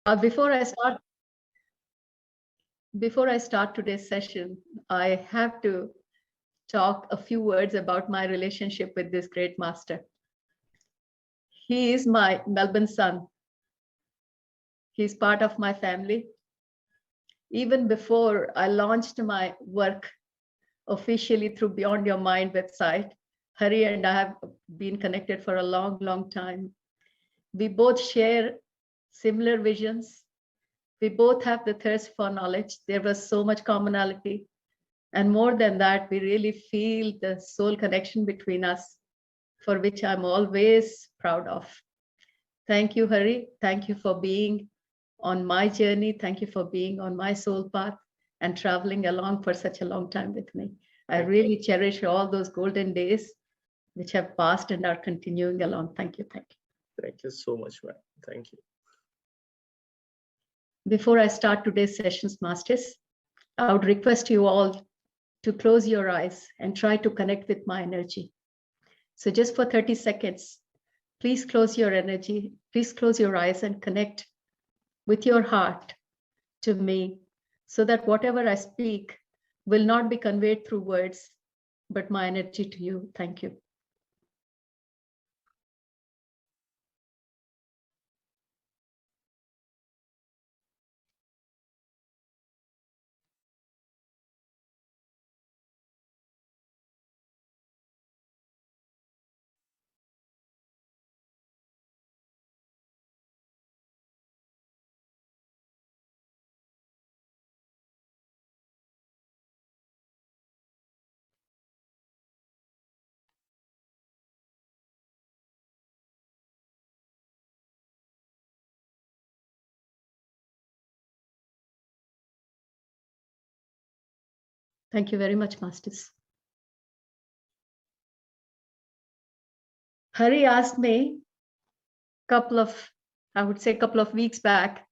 Before I start today's session, I have to talk a few words about my relationship with this great master. He is my Melbourne son. He's part of my family. Even before I launched my work officially through Beyond Your Mind website, Hari and I have been connected for a long, long time. We both share similar visions. We both have the thirst for knowledge. There was so much commonality. And more than that, we really feel the soul connection between us, for which I'm always proud of. Thank you, Hari. Thank you for being on my journey. Thank you for being on my soul path and traveling along for such a long time with me. I really cherish all those golden days which have passed and are continuing along. Thank you. Thank you. Thank you so much, ma'am. Thank you. Before I start today's sessions, Masters, I would request you all to close your eyes and try to connect with my energy. So just for 30 seconds, please close your energy, please close your eyes and connect with your heart to me, so that whatever I speak will not be conveyed through words, but my energy to you. Thank you. Thank you very much, Masters. Hari asked me a couple of weeks back,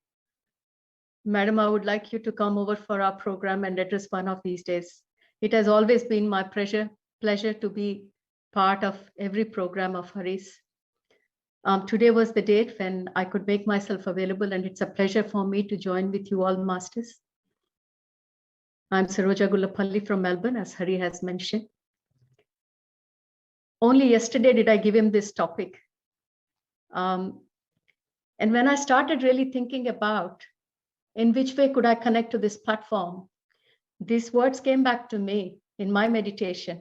Madam, I would like you to come over for our program and address one of these days. It has always been my pleasure to be part of every program of Hari's. Today was the date when I could make myself available, and it's a pleasure for me to join with you all, Masters. I'm Saroja Gullapalli from Melbourne, as Hari has mentioned. Only yesterday did I give him this topic. And when I started really thinking about in which way could I connect to this platform, these words came back to me in my meditation,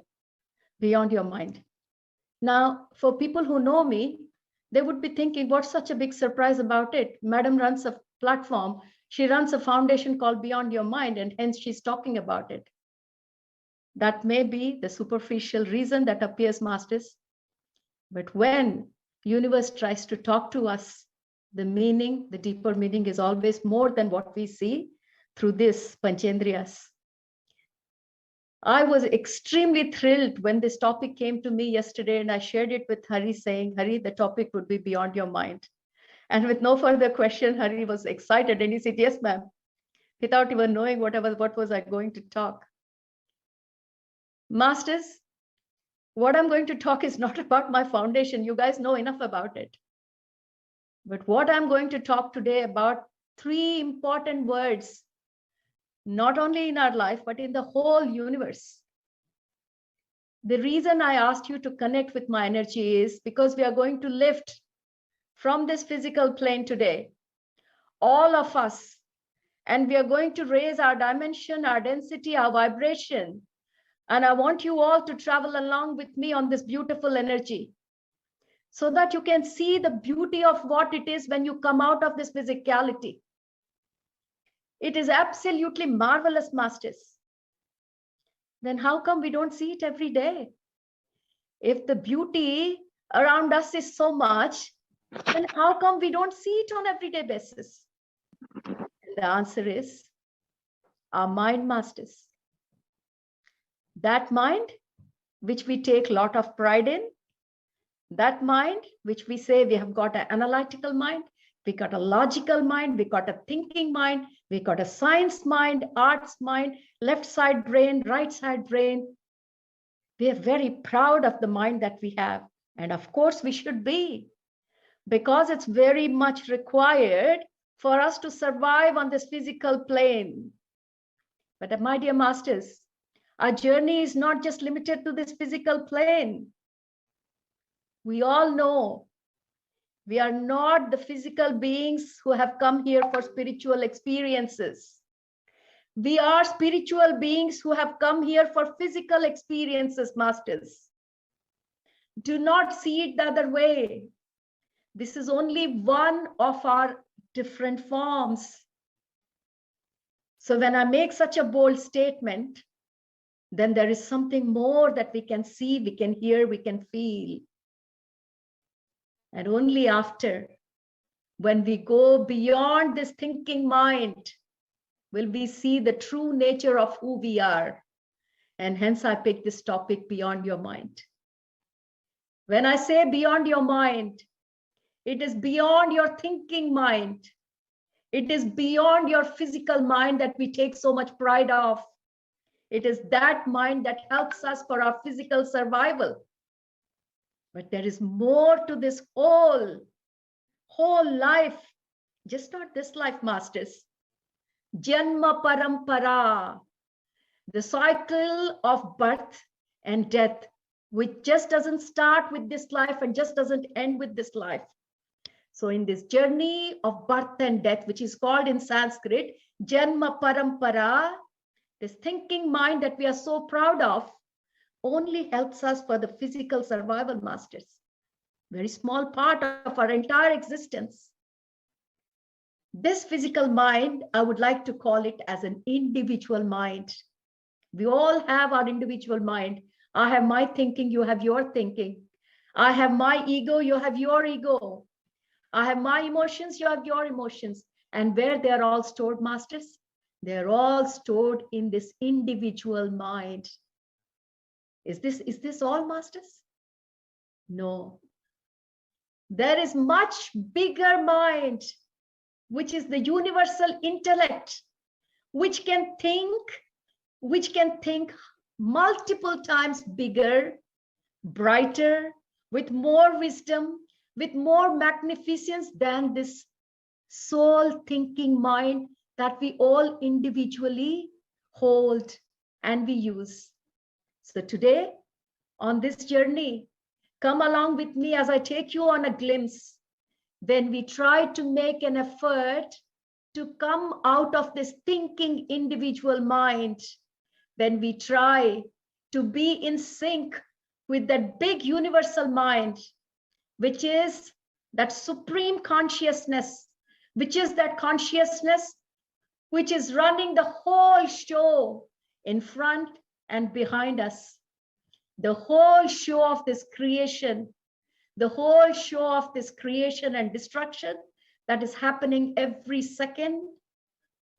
Beyond Your Mind. Now, for people who know me, they would be thinking, what's such a big surprise about it? Madam runs a platform. She runs a foundation called Beyond Your Mind, and hence she's talking about it. That may be the superficial reason that appears, Masters. But when universe tries to talk to us, the meaning, the deeper meaning is always more than what we see through this Panchendriyas. I was extremely thrilled when this topic came to me yesterday, and I shared it with Hari, saying, Hari, the topic would be Beyond Your Mind. And with no further question, Hari was excited and he said, yes, ma'am, without even knowing what was I going to talk. Masters, what I'm going to talk is not about my foundation. You guys know enough about it. But what I'm going to talk today about 3 important words, not only in our life, but in the whole universe. The reason I asked you to connect with my energy is because we are going to lift from this physical plane today, all of us, and we are going to raise our dimension, our density, our vibration. And I want you all to travel along with me on this beautiful energy, so that you can see the beauty of what it is when you come out of this physicality. It is absolutely marvelous, Masters. Then how come we don't see it every day? If the beauty around us is so much, then how come we don't see it on everyday basis? The answer is our mind, Masters. That mind, which we take a lot of pride in, that mind, which we say we have got an analytical mind, we got a logical mind, we got a thinking mind, we got a science mind, arts mind, left side brain, right side brain. We are very proud of the mind that we have. And of course we should be, because it's very much required for us to survive on this physical plane. But my dear masters, our journey is not just limited to this physical plane. We all know we are not the physical beings who have come here for spiritual experiences. We are spiritual beings who have come here for physical experiences, masters. Do not see it the other way. This is only one of our different forms. So when I make such a bold statement, then there is something more that we can see, we can hear, we can feel. And only after, when we go beyond this thinking mind, will we see the true nature of who we are. And hence I picked this topic, beyond your mind. When I say beyond your mind, it is beyond your thinking mind. It is beyond your physical mind that we take so much pride of. It is that mind that helps us for our physical survival. But there is more to this whole life, just not this life, masters. Janma parampara, the cycle of birth and death, which just doesn't start with this life and just doesn't end with this life. So in this journey of birth and death, which is called in Sanskrit, Janma parampara, this thinking mind that we are so proud of, only helps us for the physical survival, masters. Very small part of our entire existence. This physical mind, I would like to call it as an individual mind. We all have our individual mind. I have my thinking, you have your thinking. I have my ego, you have your ego. I have my emotions, you have your emotions. And where they are all stored, masters? They're all stored in this individual mind. Is this all, masters? No. There is much bigger mind, which is the universal intellect, which can think multiple times bigger, brighter, with more wisdom, with more magnificence than this soul thinking mind that we all individually hold and we use. So today, on this journey, come along with me as I take you on a glimpse when we try to make an effort to come out of this thinking individual mind, when we try to be in sync with that big universal mind, which is that supreme consciousness, which is that consciousness which is running the whole show in front and behind us. The whole show of this creation, the whole show of this creation and destruction that is happening every second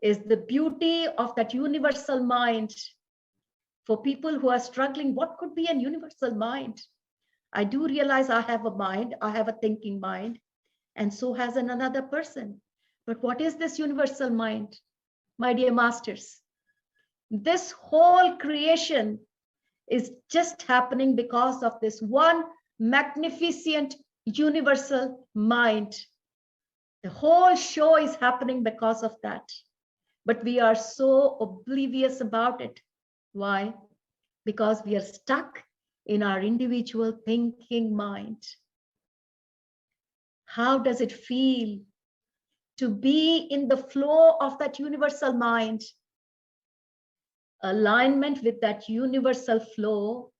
is the beauty of that universal mind. For people who are struggling, what could be a universal mind? I do realize I have a mind, I have a thinking mind, and so has another person. But what is this universal mind? My dear masters, this whole creation is just happening because of this one magnificent universal mind. The whole show is happening because of that. But we are so oblivious about it. Why? Because we are stuck in our individual thinking mind. How does it feel to be in the flow of that universal mind? Alignment with that universal flow,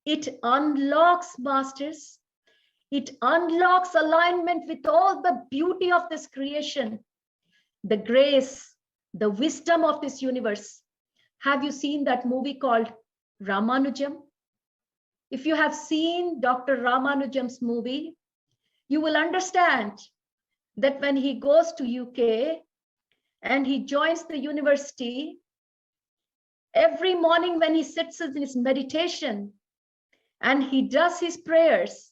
it unlocks, masters, it unlocks alignment with all the beauty of this creation, the grace, the wisdom of this universe. Have you seen that movie called Ramanujam? If you have seen Dr. Ramanujam's movie, you will understand that when he goes to UK and he joins the university, every morning when he sits in his meditation and he does his prayers,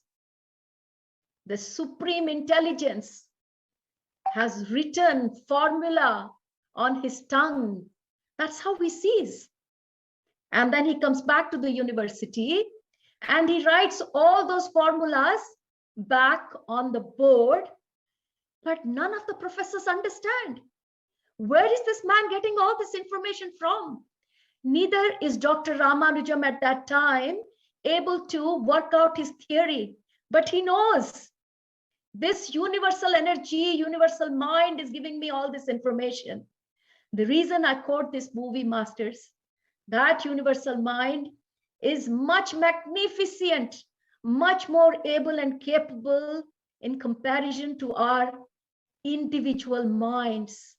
the supreme intelligence has written formula on his tongue. That's how he sees. And then he comes back to the university and he writes all those formulas back on the board. But none of the professors understand. Where is this man getting all this information from? Neither is Dr. Ramanujam at that time able to work out his theory, but he knows this universal energy, universal mind is giving me all this information. The reason I quote this movie, Masters, that universal mind is much magnificent, much more able and capable in comparison to our individual minds.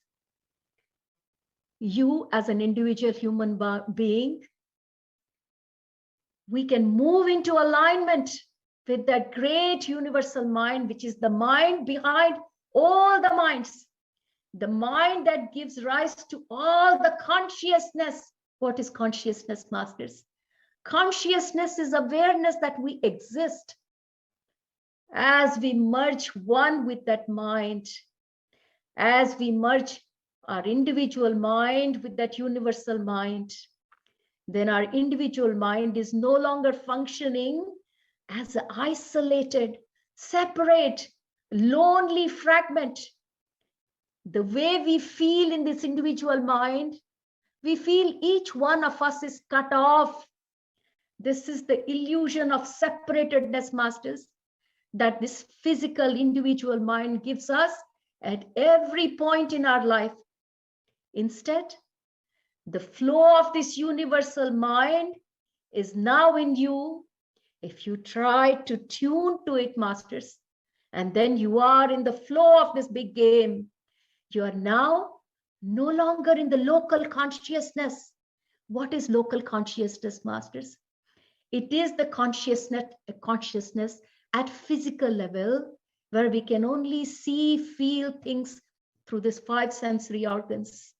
You as an individual human being, we can move into alignment with that great universal mind, which is the mind behind all the minds, the mind that gives rise to all the consciousness. What is consciousness, Masters? Consciousness is awareness that we exist. As we merge one with that mind, as we merge our individual mind with that universal mind, then our individual mind is no longer functioning as an isolated, separate, lonely fragment. The way we feel in this individual mind, we feel each one of us is cut off. This is the illusion of separatedness, Masters, that this physical individual mind gives us at every point in our life. Instead, the flow of this universal mind is now in you. If you try to tune to it, Masters, and then you are in the flow of this big game, you are now no longer in the local consciousness. What is local consciousness, Masters? It is the consciousness at physical level, where we can only see, feel things through these 5 sensory organs.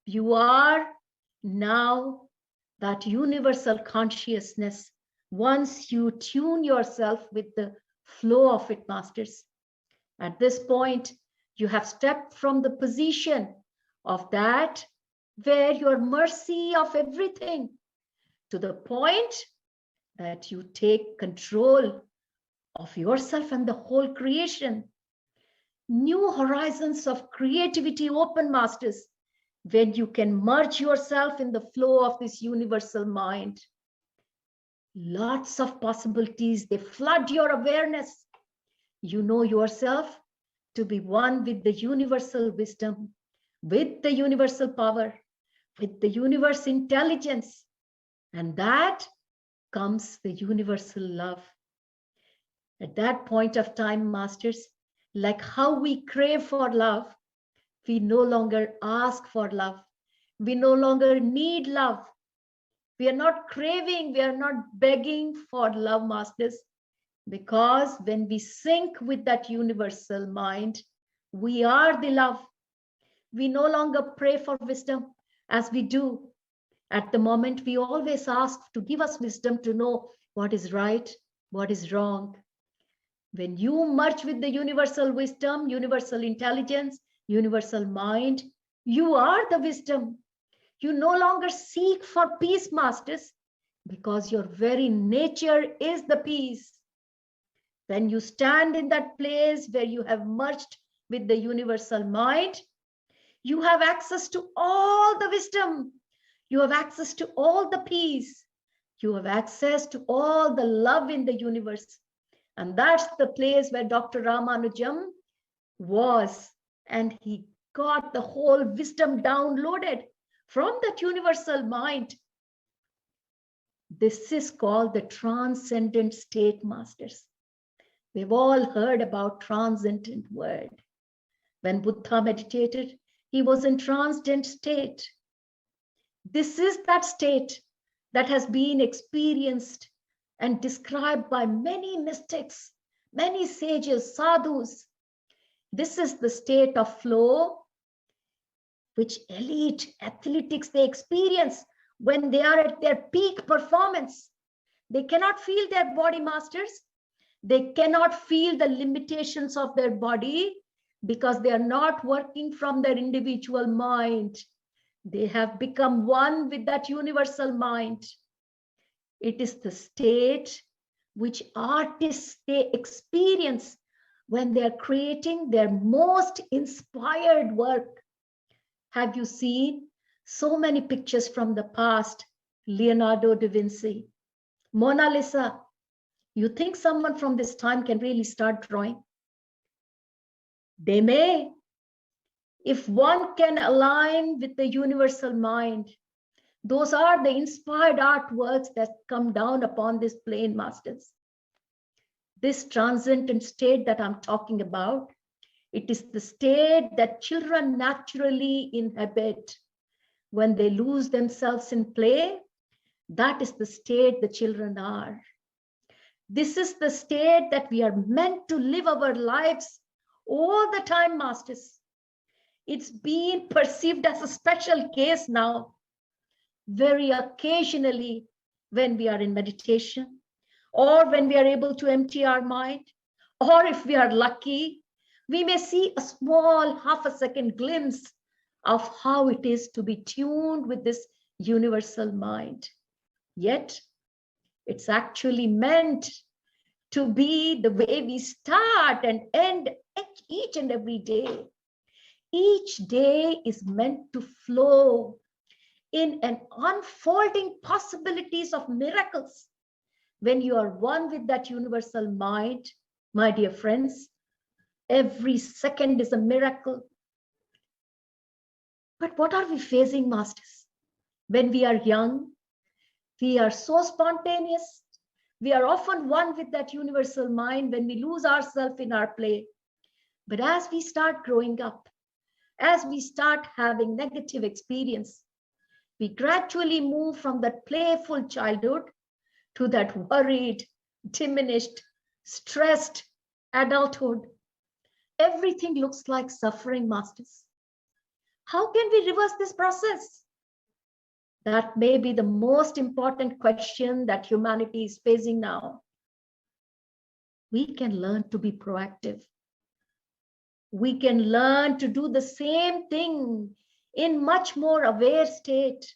You are now that universal consciousness once you tune yourself with the flow of it, Masters. At this point, you have stepped from the position of that where you are mercy of everything to the point that you take control of yourself and the whole creation. New horizons of creativity open, Masters, when you can merge yourself in the flow of this universal mind. Lots of possibilities, they flood your awareness. You know yourself to be one with the universal wisdom, with the universal power, with the universe intelligence. And that comes the universal love. At that point of time, Masters, like how we crave for love, we no longer ask for love. We no longer need love. We are not craving, we are not begging for love, Masters, because when we sync with that universal mind, we are the love. We no longer pray for wisdom as we do. At the moment, we always ask to give us wisdom to know what is right, what is wrong. When you merge with the universal wisdom, universal intelligence, universal mind, you are the wisdom. You no longer seek for peace, Masters, because your very nature is the peace. When you stand in that place where you have merged with the universal mind, you have access to all the wisdom. You have access to all the peace. You have access to all the love in the universe. And that's the place where Dr. Ramanujam was. And he got the whole wisdom downloaded from that universal mind. This is called the transcendent state, Masters. We've all heard about transcendent word. When Buddha meditated, he was in transcendent state. This is that state that has been experienced and described by many mystics, many sages, sadhus. This is the state of flow which elite athletics they experience when they are at their peak performance. They cannot feel their body, Masters. They cannot feel the limitations of their body because they are not working from their individual mind. They have become one with that universal mind. It is the state which artists they experience when they are creating their most inspired work. Have you seen so many pictures from the past? Leonardo da Vinci, Mona Lisa. You think someone from this time can really start drawing? They may, if one can align with the universal mind. Those are the inspired artworks that come down upon this plane, masters. This transcendent state that I'm talking about, it is the state that children naturally inhabit when they lose themselves in play. That is the state the children are. This is the state that we are meant to live our lives all the time, masters. It's being perceived as a special case now. Very occasionally, when we are in meditation, or when we are able to empty our mind, or if we are lucky, we may see a small half-a-second glimpse of how it is to be tuned with this universal mind. Yet, it's actually meant to be the way we start and end each and every day. Each day is meant to flow in an unfolding possibilities of miracles. When you are one with that universal mind, my dear friends, every second is a miracle. But what are we facing, masters? When we are young, we are so spontaneous. We are often one with that universal mind when we lose ourselves in our play. But as we start growing up, as we start having negative experience, we gradually move from that playful childhood to that worried, diminished, stressed adulthood. Everything looks like suffering, masters. How can we reverse this process? That may be the most important question that humanity is facing now. We can learn to be proactive. We can learn to do the same thing in much more aware state.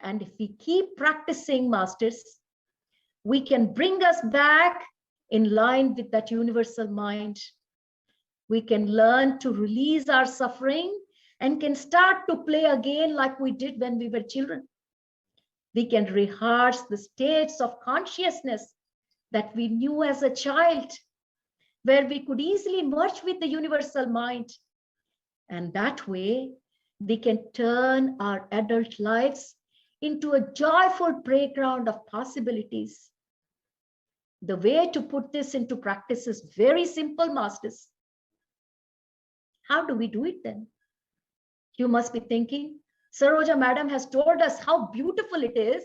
And if we keep practicing, masters, we can bring us back in line with that universal mind. We can learn to release our suffering and can start to play again like we did when we were children. We can rehearse the states of consciousness that we knew as a child, where we could easily merge with the universal mind. And that way, we can turn our adult lives into a joyful playground of possibilities. The way to put this into practice is very simple, masters. How do we do it then? You must be thinking, Saroja madam has told us how beautiful it is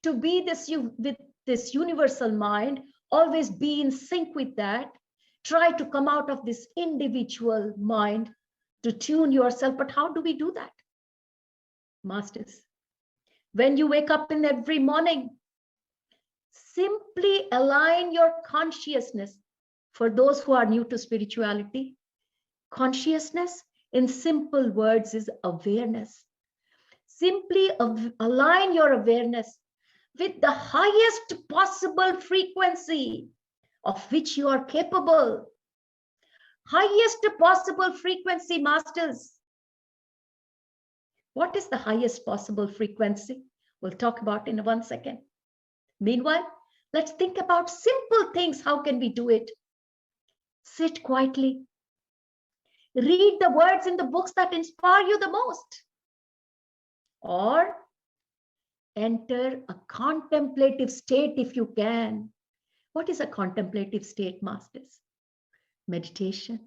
to be with this universal mind, always be in sync with that. Try to come out of this individual mind to tune yourself. But how do we do that? Masters, when you wake up in every morning, simply align your consciousness. For those who are new to spirituality, consciousness in simple words is awareness. Simply align your awareness with the highest possible frequency of which you are capable. Highest possible frequency, masters. What is the highest possible frequency? We'll talk about in 1 second. Meanwhile, let's think about simple things. How can we do it? Sit quietly. Read the words in the books that inspire you the most. Or enter a contemplative state if you can. What is a contemplative state, masters? Meditation.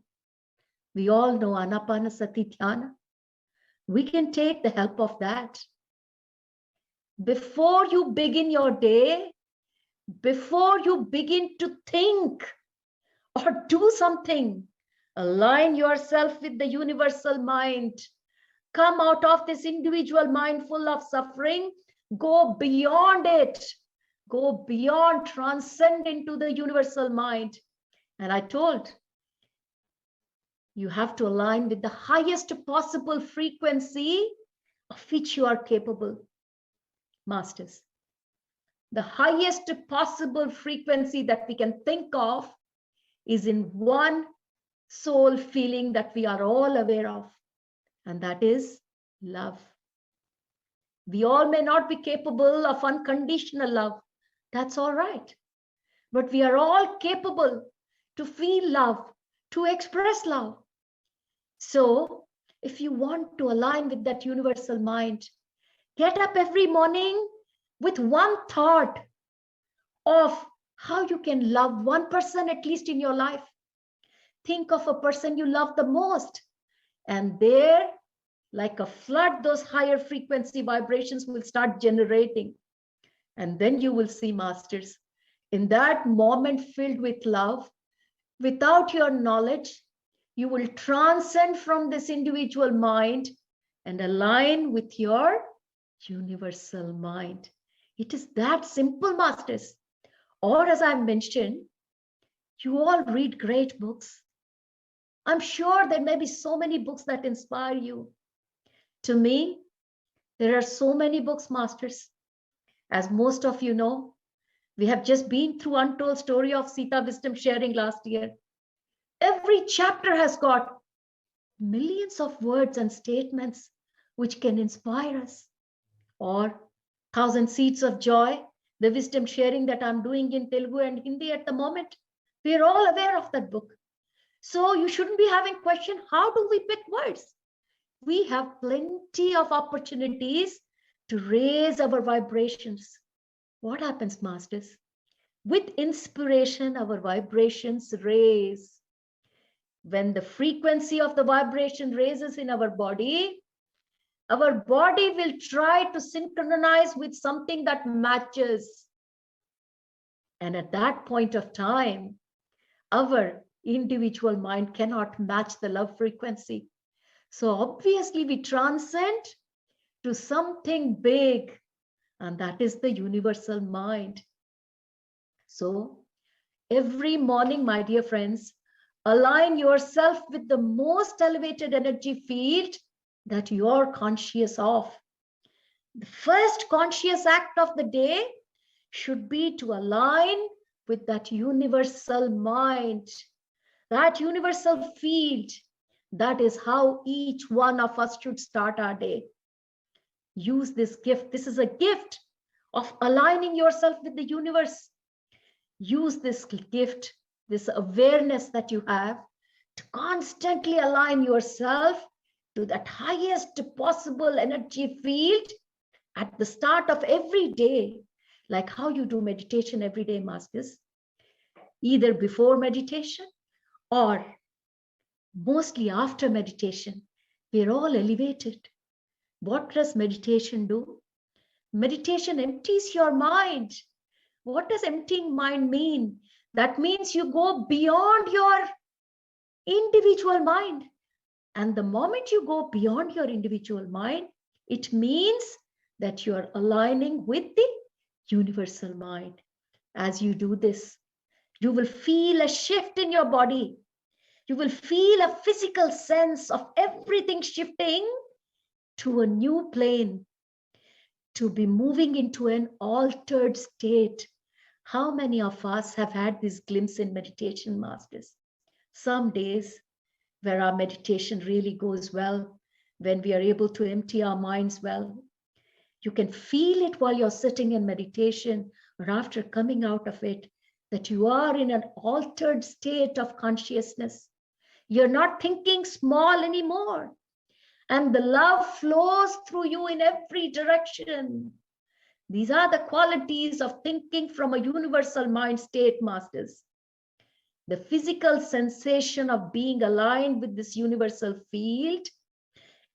We all know Anapanasati Dhyana. We can take the help of that. Before you begin your day, before you begin to think or do something, align yourself with the universal mind. Come out of this individual mind full of suffering. Go beyond it. Go beyond, transcend into the universal mind. And I told, you have to align with the highest possible frequency of which you are capable. Masters, the highest possible frequency that we can think of is in one soul feeling that we are all aware of, and that is love. We all may not be capable of unconditional love. That's all right. But we are all capable to feel love, to express love. So, if you want to align with that universal mind, get up every morning with one thought of how you can love one person at least in your life. Think of a person you love the most, and there, like a flood, those higher frequency vibrations will start generating. And then you will see, masters, in that moment filled with love, without your knowledge, you will transcend from this individual mind and align with your universal mind. It is that simple, masters. Or as I mentioned, you all read great books. I'm sure there may be so many books that inspire you. To me, there are so many books, masters. As most of you know, we have just been through Untold Story of Sita Wisdom Sharing last year. Every chapter has got millions of words and statements which can inspire us. Or Thousand Seeds of Joy, the wisdom sharing that I'm doing in Telugu and Hindi at the moment. We are all aware of that book. So you shouldn't be having question, how do we pick words? We have plenty of opportunities to raise our vibrations. What happens, masters? With inspiration, our vibrations raise. When the frequency of the vibration raises in our body will try to synchronize with something that matches. And at that point of time, our individual mind cannot match the love frequency. So obviously we transcend to something big, and that is the universal mind. So every morning, my dear friends, align yourself with the most elevated energy field that you're conscious of. The first conscious act of the day should be to align with that universal mind, that universal field. That is how each one of us should start our day. Use this gift. This is a gift of aligning yourself with the universe. Use this gift, this awareness that you have, to constantly align yourself to that highest possible energy field at the start of every day, like how you do meditation every day, masters, either before meditation or mostly after meditation. We're all elevated. What does meditation do? Meditation empties your mind. What does emptying mind mean? That means you go beyond your individual mind. And the moment you go beyond your individual mind, it means that you're aligning with the universal mind. As you do this, you will feel a shift in your body. You will feel a physical sense of everything shifting to a new plane, to be moving into an altered state. How many of us have had this glimpse in meditation, masters? Some days where our meditation really goes well, when we are able to empty our minds well. You can feel it while you're sitting in meditation or after coming out of it, that you are in an altered state of consciousness. You're not thinking small anymore. And the love flows through you in every direction. These are the qualities of thinking from a universal mind state, masters. The physical sensation of being aligned with this universal field,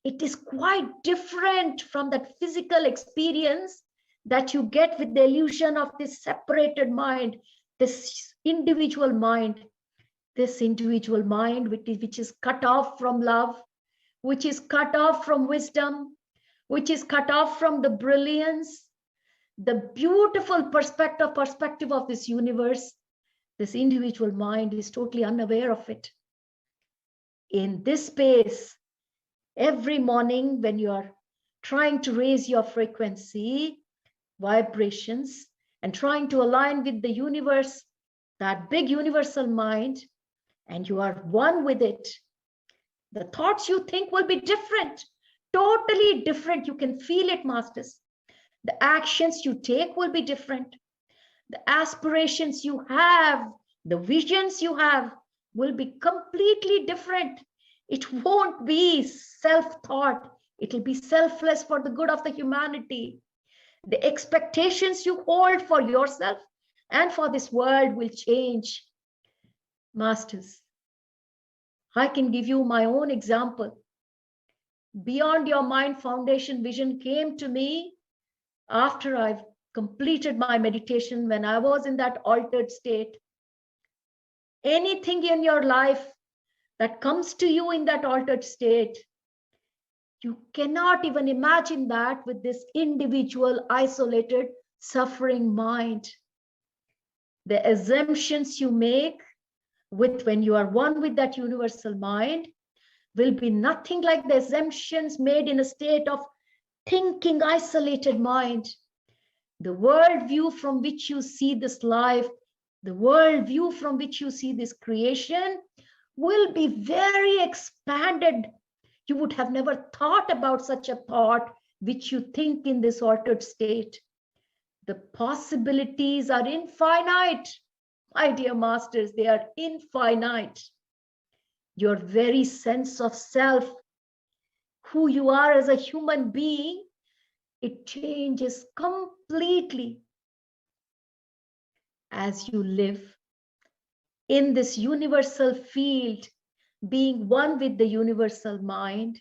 it is quite different from that physical experience that you get with the illusion of this separated mind, this individual mind, which is cut off from love, which is cut off from wisdom, which is cut off from the brilliance, the beautiful perspective of this universe. This individual mind is totally unaware of it. In this space, every morning when you are trying to raise your frequency, vibrations, and trying to align with the universe, that big universal mind, and you are one with it. The thoughts you think will be different, totally different. You can feel it, masters. The actions you take will be different. The aspirations you have, the visions you have will be completely different. It won't be self-thought. It will be selfless for the good of the humanity. The expectations you hold for yourself and for this world will change. Masters, I can give you my own example. Beyond Your Mind Foundation vision came to me after I've completed my meditation, when I was in that altered state. Anything in your life that comes to you in that altered state, you cannot even imagine that with this individual, isolated, suffering mind. The assumptions you make when you are one with that universal mind will be nothing like the assumptions made in a state of thinking, isolated mind. The worldview from which you see this life, the worldview from which you see this creation will be very expanded. You would have never thought about such a thought which you think in this altered state. The possibilities are infinite. My dear masters, they are infinite. Your very sense of self, who you are as a human being, it changes completely as you live in this universal field, being one with the universal mind.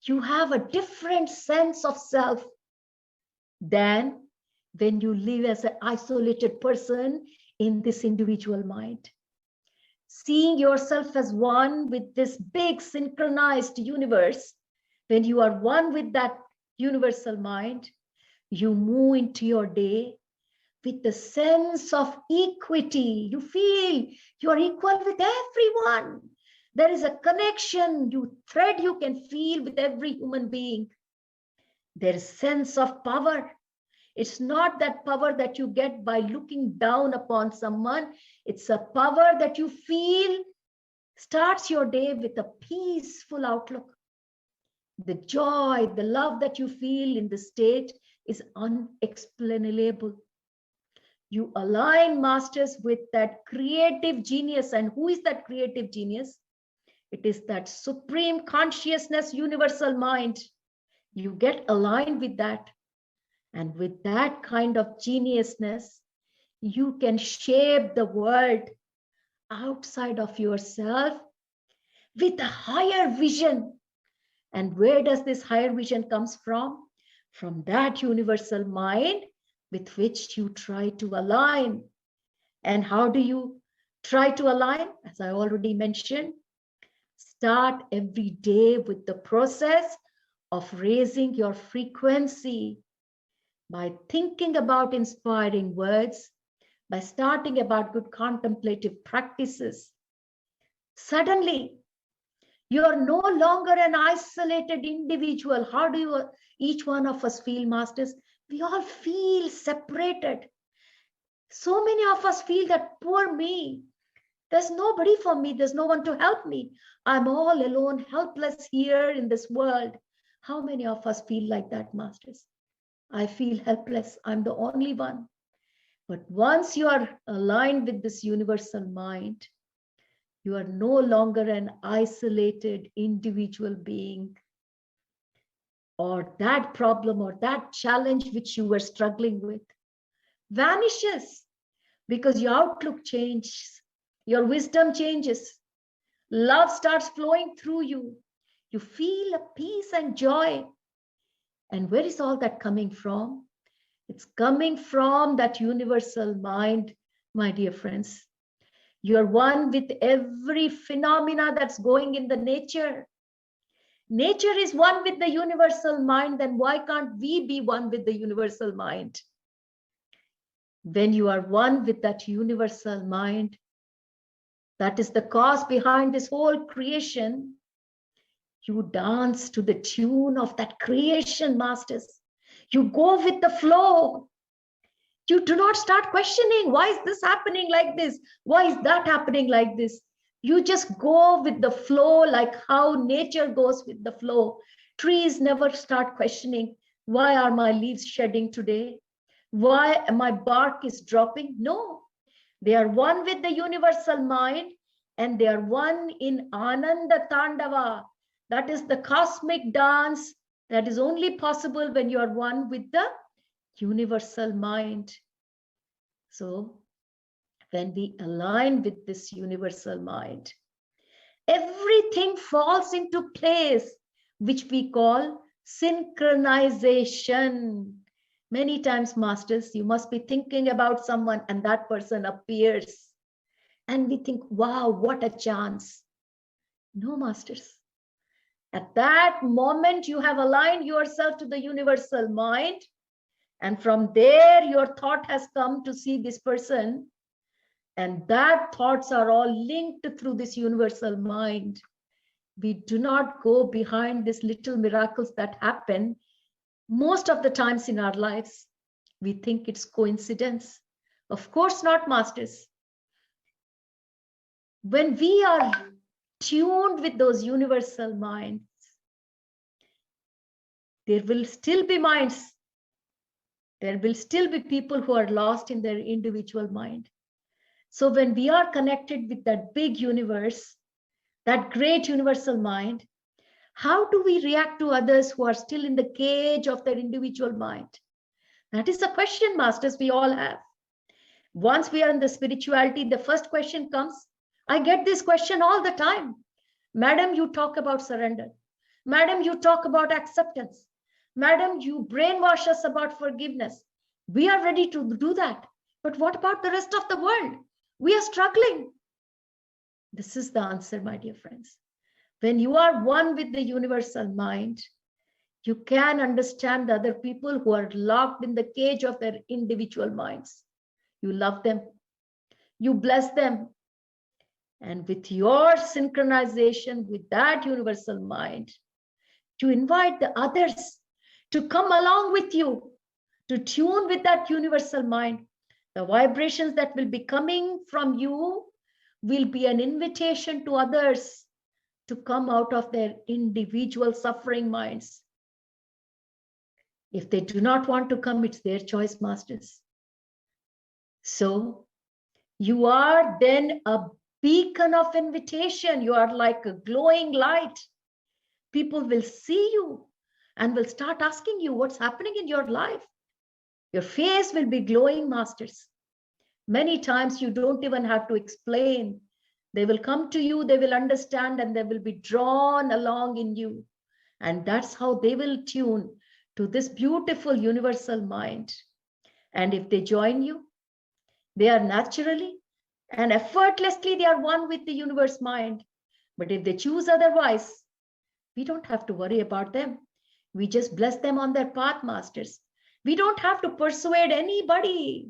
You have a different sense of self than when you live as an isolated person in this individual mind. Seeing yourself as one with this big synchronized universe, when you are one with that universal mind, you move into your day with the sense of equity. You feel you are equal with everyone. There is a connection, thread you can feel with every human being. There is sense of power. It's not that power that you get by looking down upon someone. It's a power that you feel starts your day with a peaceful outlook. The joy, the love that you feel in the state is unexplainable. You align, masters, with that creative genius. And who is that creative genius? It is that supreme consciousness, universal mind. You get aligned with that. And with that kind of geniusness, you can shape the world outside of yourself with a higher vision. And where does this higher vision comes from? From that universal mind with which you try to align. And how do you try to align? As I already mentioned, start every day with the process of raising your frequency by thinking about inspiring words, by starting about good contemplative practices. Suddenly, you are no longer an isolated individual. How do each one of us feel, masters? We all feel separated. So many of us feel that poor me. There's nobody for me. There's no one to help me. I'm all alone, helpless here in this world. How many of us feel like that, masters? I feel helpless. I'm the only one. But once you are aligned with this universal mind, you are no longer an isolated individual being, or that problem or that challenge which you were struggling with vanishes because your outlook changes, your wisdom changes, love starts flowing through you. You feel a peace and joy. And where is all that coming from? It's coming from that universal mind, my dear friends. You're one with every phenomena that's going in the nature. Nature is one with the universal mind, then why can't we be one with the universal mind? When you are one with that universal mind, that is the cause behind this whole creation. You dance to the tune of that creation, masters. You go with the flow. You do not start questioning, why is this happening like this? Why is that happening like this? You just go with the flow, like how nature goes with the flow. Trees never start questioning, why are my leaves shedding today? Why my bark is dropping? No, they are one with the universal mind, and they are one in Ananda Tandava. That is the cosmic dance that is only possible when you are one with the universal mind. So when we align with this universal mind, everything falls into place, which we call synchronization. Many times, masters, you must be thinking about someone and that person appears. And we think, wow, what a chance. No, masters. At that moment, you have aligned yourself to the universal mind. And from there, your thought has come to see this person. And that thoughts are all linked through this universal mind. We do not go behind these little miracles that happen most of the times in our lives. We think it's coincidence. Of course not, masters. When we are tuned with those universal minds, there will still be minds. There will still be people who are lost in their individual mind. So when we are connected with that big universe, that great universal mind, how do we react to others who are still in the cage of their individual mind? That is a question, masters, we all have. Once we are in the spirituality, the first question comes. I get this question all the time. Madam, you talk about surrender. Madam, you talk about acceptance. Madam, you brainwash us about forgiveness. We are ready to do that. But what about the rest of the world? We are struggling. This is the answer, my dear friends. When you are one with the universal mind, you can understand the other people who are locked in the cage of their individual minds. You love them. You bless them. And with your synchronization with that universal mind, you invite the others to come along with you, to tune with that universal mind. The vibrations that will be coming from you will be an invitation to others to come out of their individual suffering minds. If they do not want to come, it's their choice, masters. So you are then a beacon of invitation. You are like a glowing light. People will see you and will start asking you what's happening in your life. Your face will be glowing, masters. Many times you don't even have to explain. They will come to you, they will understand, and they will be drawn along in you. And that's how they will tune to this beautiful universal mind. And if they join you, they are naturally and effortlessly, they are one with the universe mind. But if they choose otherwise, we don't have to worry about them. We just bless them on their path, masters. We don't have to persuade anybody.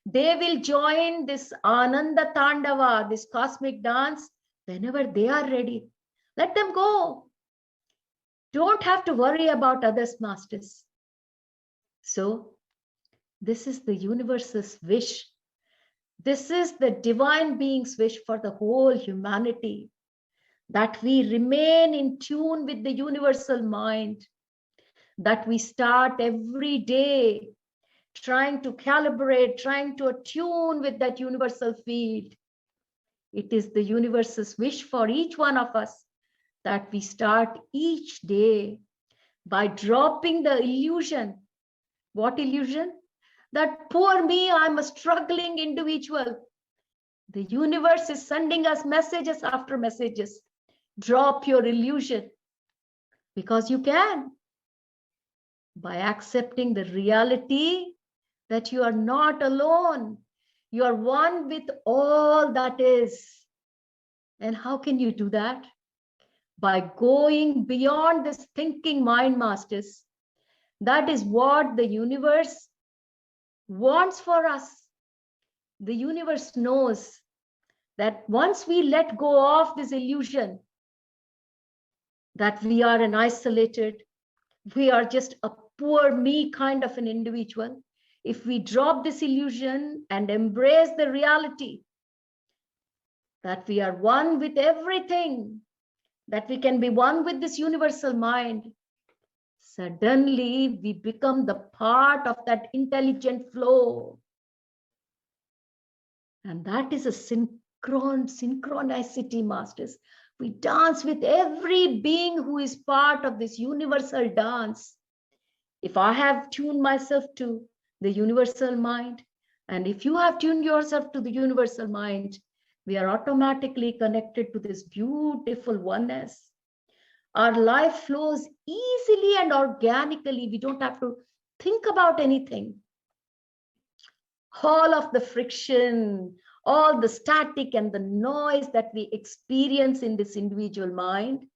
They will join this Ananda Tandava, this cosmic dance, whenever they are ready. Let them go. Don't have to worry about others, masters. So, this is the universe's wish. This is the divine being's wish for the whole humanity, that we remain in tune with the universal mind, that we start every day trying to calibrate, trying to attune with that universal field. It is the universe's wish for each one of us that we start each day by dropping the illusion. What illusion? That poor me, I'm a struggling individual. The universe is sending us messages after messages. Drop your illusion, because you can, by accepting the reality that you are not alone. You are one with all that is. And how can you do that? By going beyond this thinking mind, masters. That is what the universe wants for us. The universe knows that once we let go of this illusion that we are an isolated, we are just a poor me kind of an individual, if we drop this illusion and embrace the reality that we are one with everything, that we can be one with this universal mind, suddenly we become the part of that intelligent flow. And that is a synchronicity, masters. We dance with every being who is part of this universal dance. If I have tuned myself to the universal mind, and if you have tuned yourself to the universal mind, we are automatically connected to this beautiful oneness. Our life flows easily and organically. We don't have to think about anything. All of the friction, all the static and the noise that we experience in this individual mind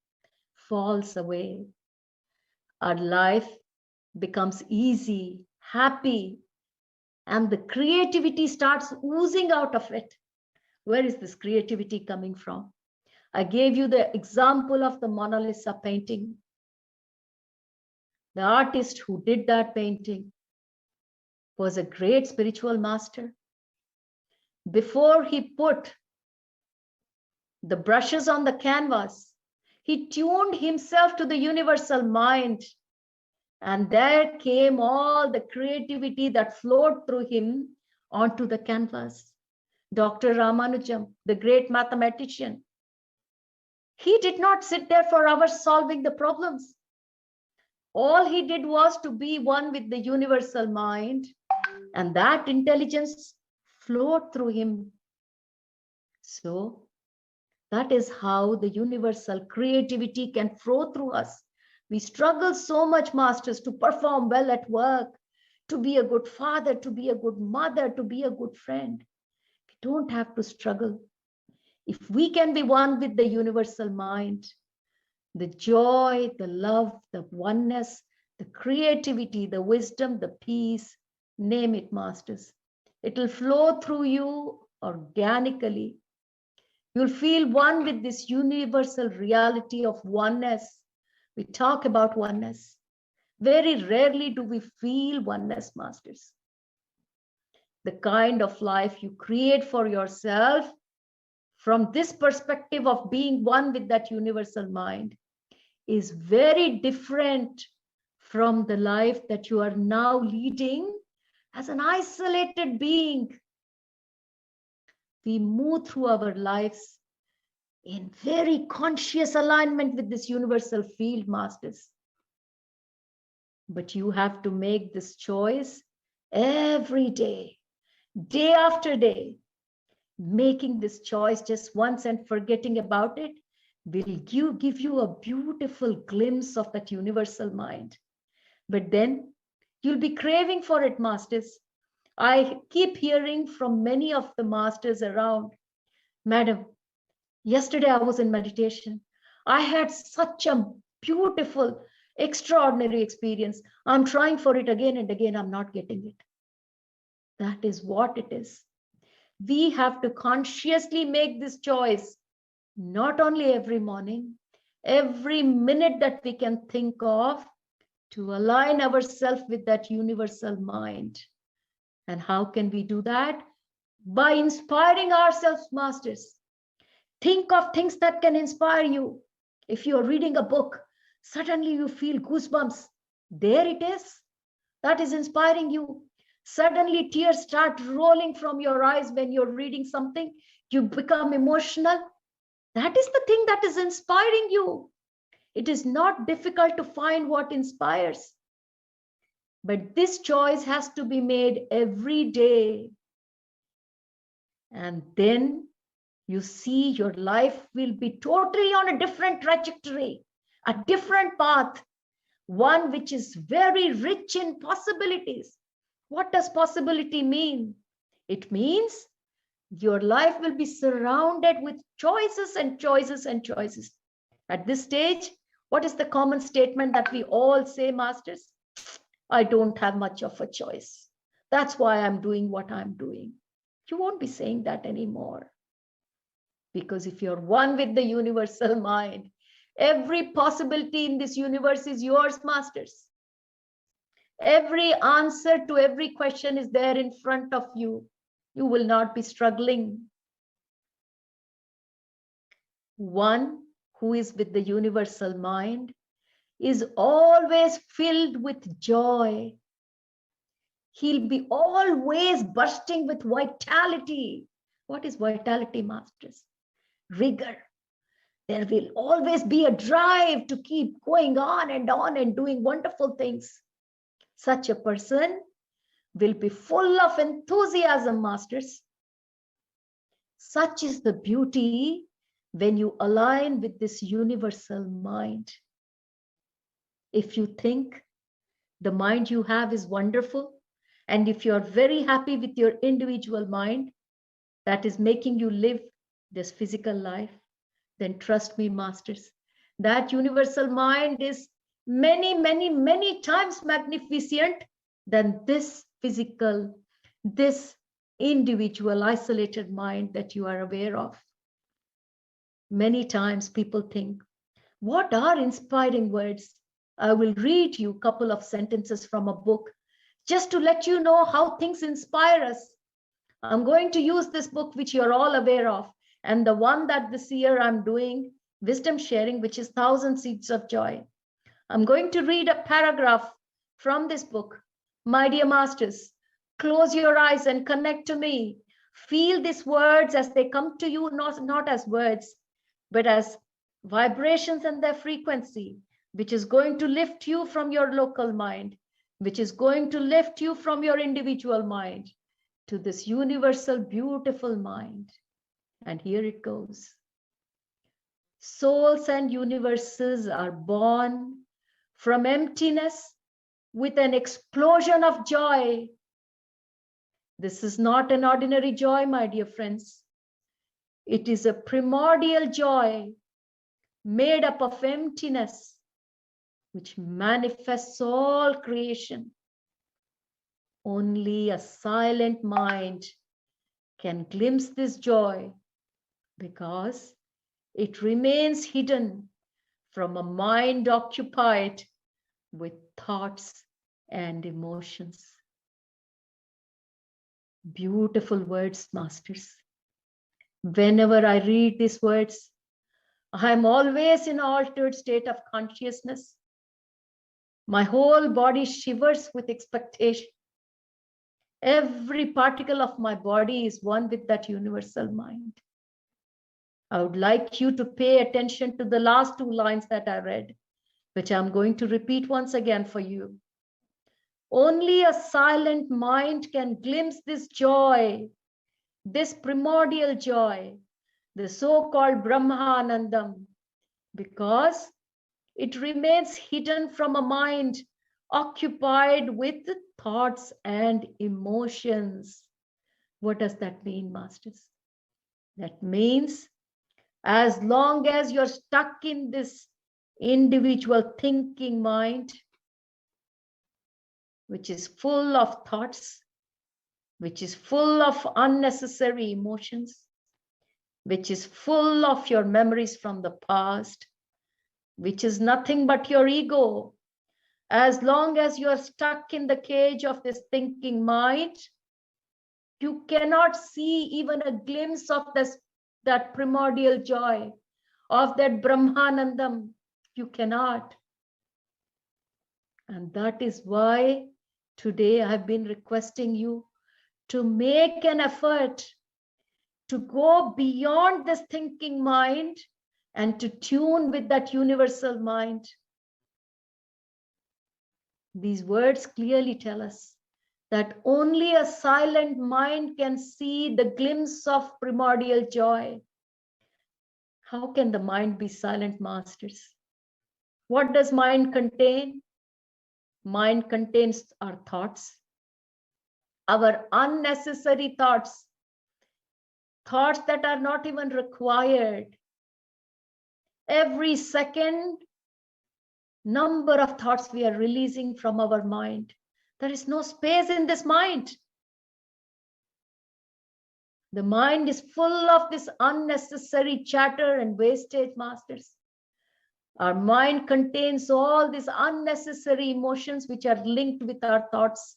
falls away. Our life becomes easy, happy, and the creativity starts oozing out of it. Where is this creativity coming from? I gave you the example of the Mona Lisa painting. The artist who did that painting was a great spiritual master. Before he put the brushes on the canvas, he tuned himself to the universal mind. And there came all the creativity that flowed through him onto the canvas. Dr. Ramanujam, the great mathematician, he did not sit there for hours solving the problems. All he did was to be one with the universal mind, and that intelligence flowed through him. So that is how the universal creativity can flow through us. We struggle so much, masters, to perform well at work, to be a good father, to be a good mother, to be a good friend. We don't have to struggle. If we can be one with the universal mind, the joy, the love, the oneness, the creativity, the wisdom, the peace, name it, masters. It will flow through you organically. You'll feel one with this universal reality of oneness. We talk about oneness. Very rarely do we feel oneness, masters. The kind of life you create for yourself from this perspective of being one with that universal mind is very different from the life that you are now leading as an isolated being. We move through our lives in very conscious alignment with this universal field, masters. But you have to make this choice every day, day after day. Making this choice just once and forgetting about it will give you a beautiful glimpse of that universal mind. But then you'll be craving for it, masters. I keep hearing from many of the masters around, Madam, yesterday I was in meditation. I had such a beautiful, extraordinary experience. I'm trying for it again and again. I'm not getting it. That is what it is. We have to consciously make this choice, not only every morning, every minute that we can think of, to align ourselves with that universal mind. And how can we do that? By inspiring ourselves, masters. Think of things that can inspire you. If you're reading a book, suddenly you feel goosebumps. There it is. That is inspiring you. Suddenly tears start rolling from your eyes when you're reading something. You become emotional. That is the thing that is inspiring you. It is not difficult to find what inspires. But this choice has to be made every day. And then you see your life will be totally on a different trajectory, a different path, one which is very rich in possibilities. What does possibility mean? It means your life will be surrounded with choices and choices and choices. At this stage, what is the common statement that we all say, masters? I don't have much of a choice. That's why I'm doing what I'm doing. You won't be saying that anymore. Because if you're one with the universal mind, every possibility in this universe is yours, masters. Every answer to every question is there in front of you. You will not be struggling. One who is with the universal mind is always filled with joy. He'll be always bursting with vitality. What is vitality, masters? Rigor. There will always be a drive to keep going on and doing wonderful things. Such a person will be full of enthusiasm, masters. Such is the beauty when you align with this universal mind. If you think the mind you have is wonderful, and if you're very happy with your individual mind that is making you live this physical life, then trust me, masters, that universal mind is many, many, many times magnificent than this physical, this individual isolated mind that you are aware of. Many times people think, what are inspiring words? I will read you a couple of sentences from a book just to let you know how things inspire us. I'm going to use this book, which you're all aware of, and the one that this year I'm doing, Wisdom Sharing, which is 1,000 Seeds of Joy. I'm going to read a paragraph from this book. My dear masters, close your eyes and connect to me. Feel these words as they come to you, not as words, but as vibrations and their frequency, which is going to lift you from your local mind, which is going to lift you from your individual mind to this universal, beautiful mind. And here it goes. Souls and universes are born from emptiness with an explosion of joy. This is not an ordinary joy, my dear friends. It is a primordial joy made up of emptiness, which manifests all creation. Only a silent mind can glimpse this joy because it remains hidden from a mind occupied with thoughts and emotions. Beautiful words, masters. Whenever I read these words, I'm always in an altered state of consciousness. My whole body shivers with expectation. Every particle of my body is one with that universal mind. I would like you to pay attention to the last two lines that I read, which I'm going to repeat once again for you. Only a silent mind can glimpse this joy, this primordial joy, the so-called Brahmanandam, because it remains hidden from a mind occupied with thoughts and emotions. What does that mean, masters? That means as long as you're stuck in this individual thinking mind, which is full of thoughts, which is full of unnecessary emotions, which is full of your memories from the past, which is nothing but your ego. As long as you are stuck in the cage of this thinking mind, you cannot see even a glimpse of that primordial joy, of that Brahmanandam. You cannot. And that is why today I've been requesting you to make an effort to go beyond this thinking mind and to tune with that universal mind. These words clearly tell us that only a silent mind can see the glimpse of primordial joy. How can the mind be silent, masters? What does mind contain? Mind contains our thoughts, our unnecessary thoughts, thoughts that are not even required. Every second, number of thoughts we are releasing from our mind. There is no space in this mind. The mind is full of this unnecessary chatter and wastage, masters. Our mind contains all these unnecessary emotions which are linked with our thoughts,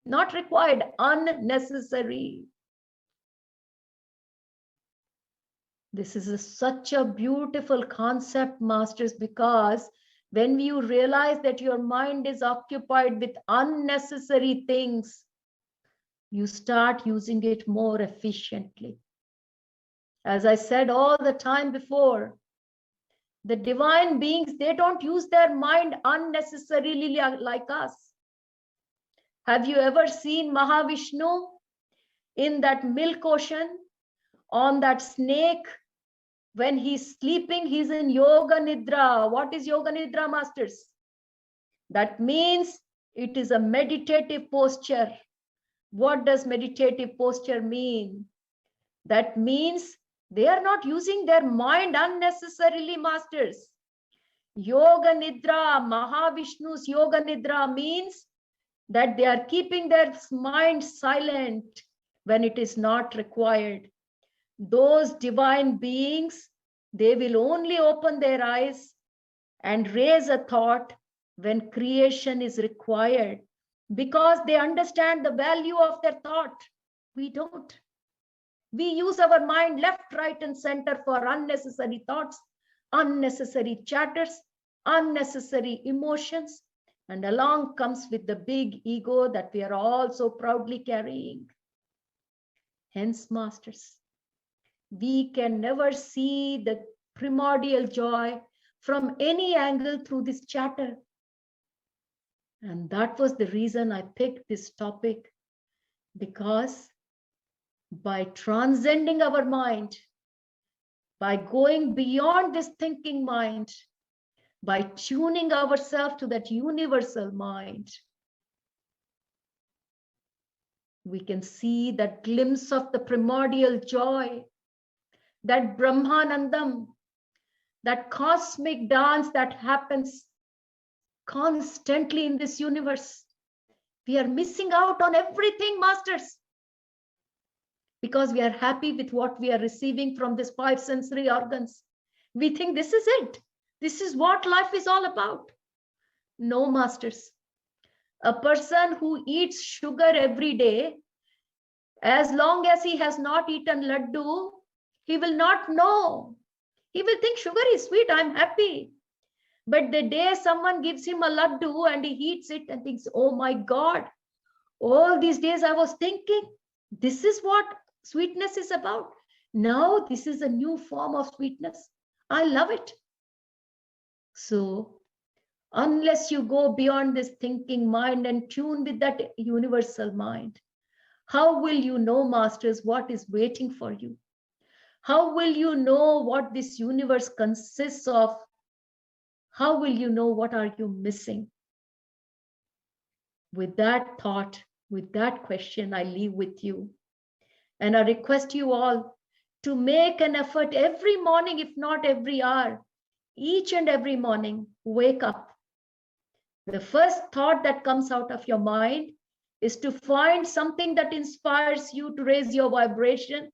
not required, unnecessary. This is such a beautiful concept, masters, because when you realize that your mind is occupied with unnecessary things, you start using it more efficiently. As I said all the time before, the divine beings, they don't use their mind unnecessarily like us. Have you ever seen Mahavishnu in that milk ocean on that snake? When he's sleeping, he's in yoga nidra. What is yoga nidra, masters? That means it is a meditative posture. What does meditative posture mean? That means they are not using their mind unnecessarily, masters. Yoga nidra, Mahavishnu's yoga nidra means that they are keeping their mind silent when it is not required. Those divine beings, they will only open their eyes and raise a thought when creation is required, because they understand the value of their thought. We don't. We use our mind left, right, and center for unnecessary thoughts, unnecessary chatters, unnecessary emotions, and along comes with the big ego that we are all so proudly carrying. Hence, masters, we can never see the primordial joy from any angle through this chatter. And that was the reason I picked this topic, because by transcending our mind, by going beyond this thinking mind, by tuning ourselves to that universal mind, we can see that glimpse of the primordial joy, that Brahmanandam, that cosmic dance that happens constantly in this universe. We are missing out on everything, masters, because we are happy with what we are receiving from these five sensory organs. We think this is it. This is what life is all about. No, masters. A person who eats sugar every day, as long as he has not eaten laddu, he will not know. He will think sugar is sweet, I'm happy. But the day someone gives him a laddu and he eats it and thinks, oh my God, all these days I was thinking, this is what sweetness is about. Now this is a new form of sweetness. I love it. So unless you go beyond this thinking mind and tune with that universal mind, how will you know, masters, what is waiting for you? How will you know what this universe consists of? How will you know what are you missing? With that thought, with that question, I leave with you. And I request you all to make an effort every morning, if not every hour, each and every morning, wake up. The first thought that comes out of your mind is to find something that inspires you to raise your vibration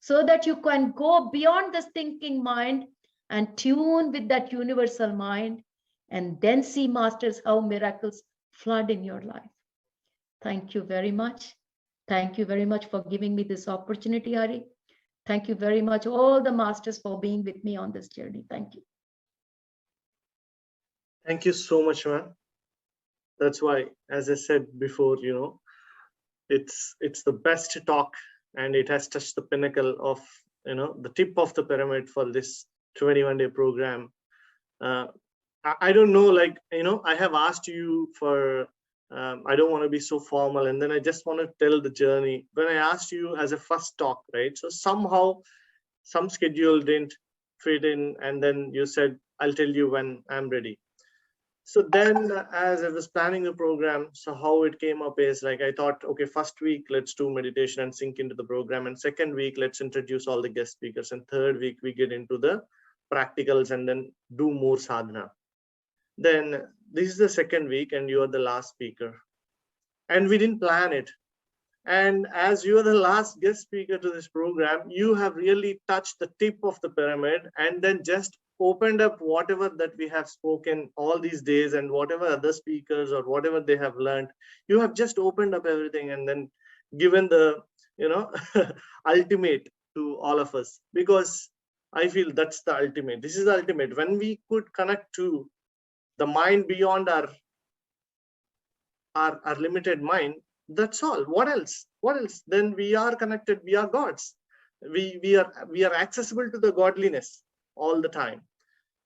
so that you can go beyond this thinking mind and tune with that universal mind, and then see, masters, how miracles flood in your life. Thank you very much. Thank you very much for giving me this opportunity, Hari. Thank you very much, all the masters, for being with me on this journey. Thank you. Thank you so much, man. That's why, as I said before, it's the best talk, and it has touched the pinnacle of, the tip of the pyramid for this 21-day program. I don't know, I have asked you for, I don't want to be so formal, and then I just want to tell the journey. When I asked you as a first talk, right? So somehow some schedule didn't fit in, and then you said, I'll tell you when I'm ready. So then, as I was planning the program, so how it came up is like, I thought, okay, first week, let's do meditation and sink into the program. And second week, let's introduce all the guest speakers. And third week, we get into the practicals and then do more sadhana. Then this is the second week and you are the last speaker. And we didn't plan it. And as you are the last guest speaker to this program, you have really touched the tip of the pyramid and then just opened up whatever that we have spoken all these days and whatever other speakers or whatever they have learned. You have just opened up everything and then given the, ultimate to all of us. Because I feel that's the ultimate. This is the ultimate. When we could connect to the mind beyond our limited mind, that's all. What else? What else? Then we are connected. We are gods. We are accessible to the godliness all the time.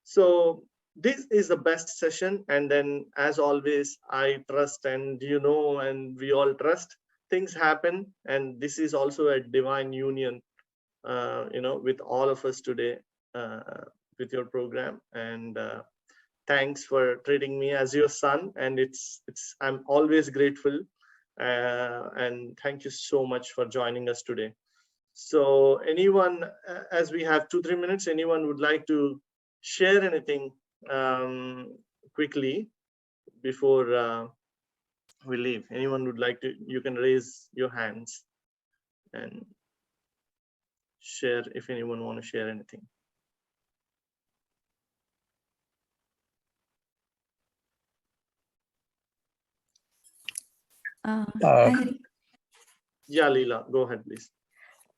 So this is the best session. And then, as always, I trust, and and we all trust, things happen. And this is also a divine union, with all of us today, with your program. And thanks for treating me as your son. And I'm always grateful. And thank you so much for joining us today. So anyone, as we have 2-3 minutes, anyone would like to share anything quickly before we leave? Anyone would like to, you can raise your hands and share if anyone want to share anything. Hi, Hari. Yeah, Leela, go ahead, please.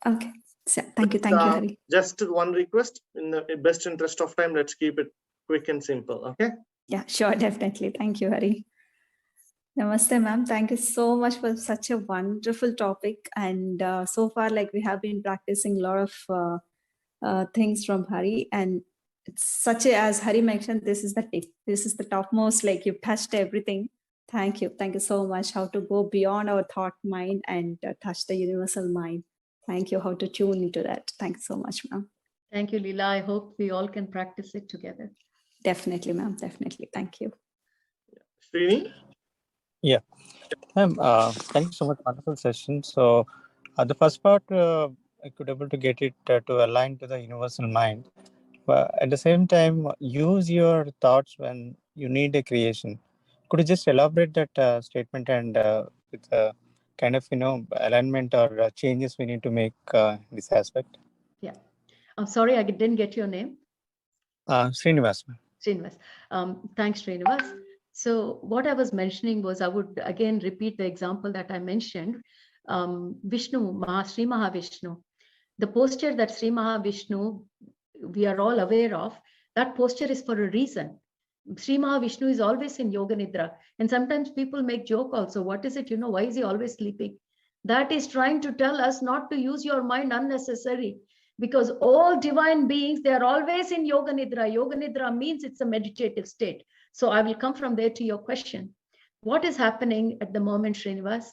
Okay. So, thank you, Hari. Just one request, in the best interest of time, let's keep it quick and simple. Okay. Yeah, sure, definitely. Thank you, Hari. Namaste, ma'am. Thank you so much for such a wonderful topic. And so far, like, we have been practicing a lot of things from Hari. And it's such a, as Hari mentioned, this is the tip. This is the topmost, like, you've touched everything. Thank you. Thank you so much. How to go beyond our thought mind and touch the universal mind. Thank you. How to tune into that. Thank you so much, ma'am. Thank you, Leela. I hope we all can practice it together. Definitely, ma'am. Definitely. Thank you. Srini? Yeah. Ma'am, thank you so much. Wonderful session. So the first part, I could able to get it to align to the universal mind. But at the same time, use your thoughts when you need a creation. Could you just elaborate that statement and with kind of, alignment or changes we need to make this aspect? Yeah. I'm sorry, I didn't get your name. Srinivas. Srinivas. Thanks, Srinivas. So what I was mentioning was, I would again repeat the example that I mentioned. Vishnu, Sri Mahavishnu, the posture that Sri Mahavishnu, we are all aware of, that posture is for a reason. Sri Mahavishnu is always in Yoga Nidra. And sometimes people make joke also, what is it, why is he always sleeping? That is trying to tell us not to use your mind unnecessary. Because all divine beings, they are always in Yoga Nidra. Yoga Nidra means it's a meditative state. So I will come from there to your question. What is happening at the moment, Srinivas?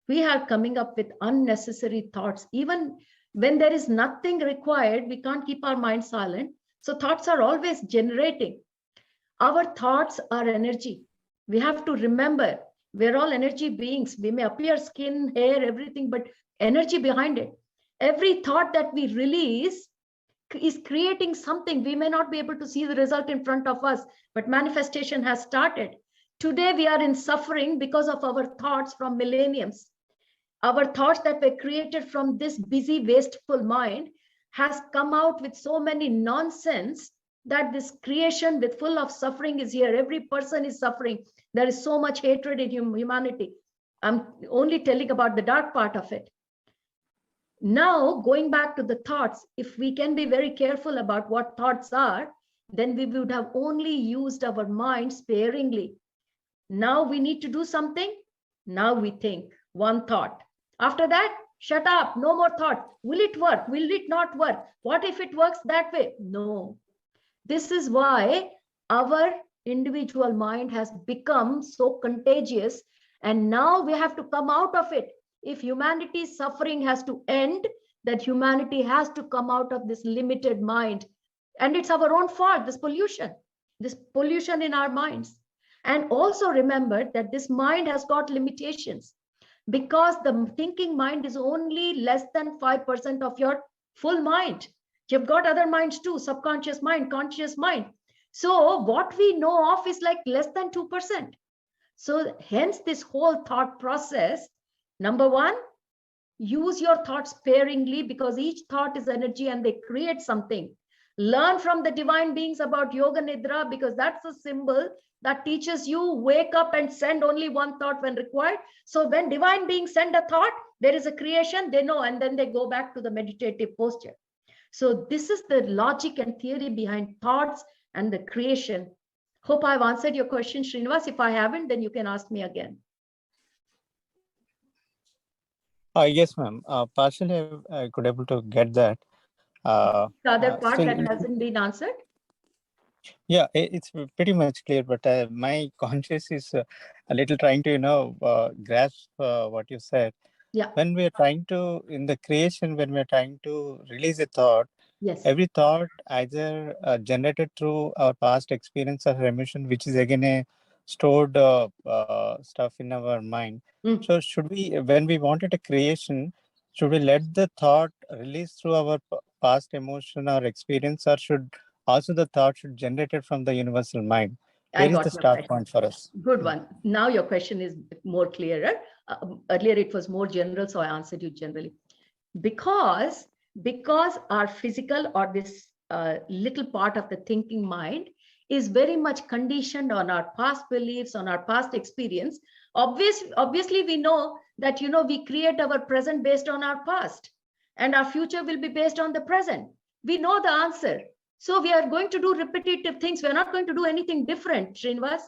We are coming up with unnecessary thoughts. Even when there is nothing required, we can't keep our mind silent. So thoughts are always generating. Our thoughts are energy. We have to remember, we're all energy beings. We may appear skin, hair, everything, but energy behind it. Every thought that we release is creating something. We may not be able to see the result in front of us, but manifestation has started. Today, we are in suffering because of our thoughts from millenniums. Our thoughts that were created from this busy, wasteful mind has come out with so many nonsense that this creation with full of suffering is here. Every person is suffering. There is so much hatred in humanity. I'm only telling about the dark part of it. Now, going back to the thoughts, if we can be very careful about what thoughts are, then we would have only used our mind sparingly. Now we need to do something. Now we think one thought. After that, shut up, no more thought. Will it work? Will it not work? What if it works that way? No. This is why our individual mind has become so contagious, and now we have to come out of it. If humanity's suffering has to end, that humanity has to come out of this limited mind. And it's our own fault, this pollution in our minds. And also remember that this mind has got limitations, because the thinking mind is only less than 5% of your full mind. You've got other minds too, subconscious mind, conscious mind. So what we know of is like less than 2%. So hence this whole thought process, number one, use your thoughts sparingly, because each thought is energy and they create something. Learn from the divine beings about Yoga Nidra, because that's a symbol that teaches you wake up and send only one thought when required. So when divine beings send a thought, there is a creation, they know, and then they go back to the meditative posture. So this is the logic and theory behind thoughts and the creation. Hope I've answered your question, Srinivas. If I haven't, then you can ask me again. Yes, ma'am. Partially, I could able to get that. The other part Still, that hasn't been answered? yeah, it's pretty much clear, but my conscious is a little trying to, grasp what you said. Yeah. When we're trying to, in the creation, when we're trying to release a thought, Yes. every thought either generated through our past experience or emotion, which is again a stored stuff in our mind. Mm. So should we, when we wanted a creation, should we let the thought release through our past emotion or experience, or should also the thought should generate it from the universal mind? I Where is got the your start question. point for us? Good one. Now your question is more clearer. Earlier it was more general, so I answered you generally. Because our physical or this little part of the thinking mind is very much conditioned on our past beliefs, on our past experience. Obviously we know that, we create our present based on our past, and our future will be based on the present. We know the answer. So we are going to do repetitive things. We're not going to do anything different, Srinivas.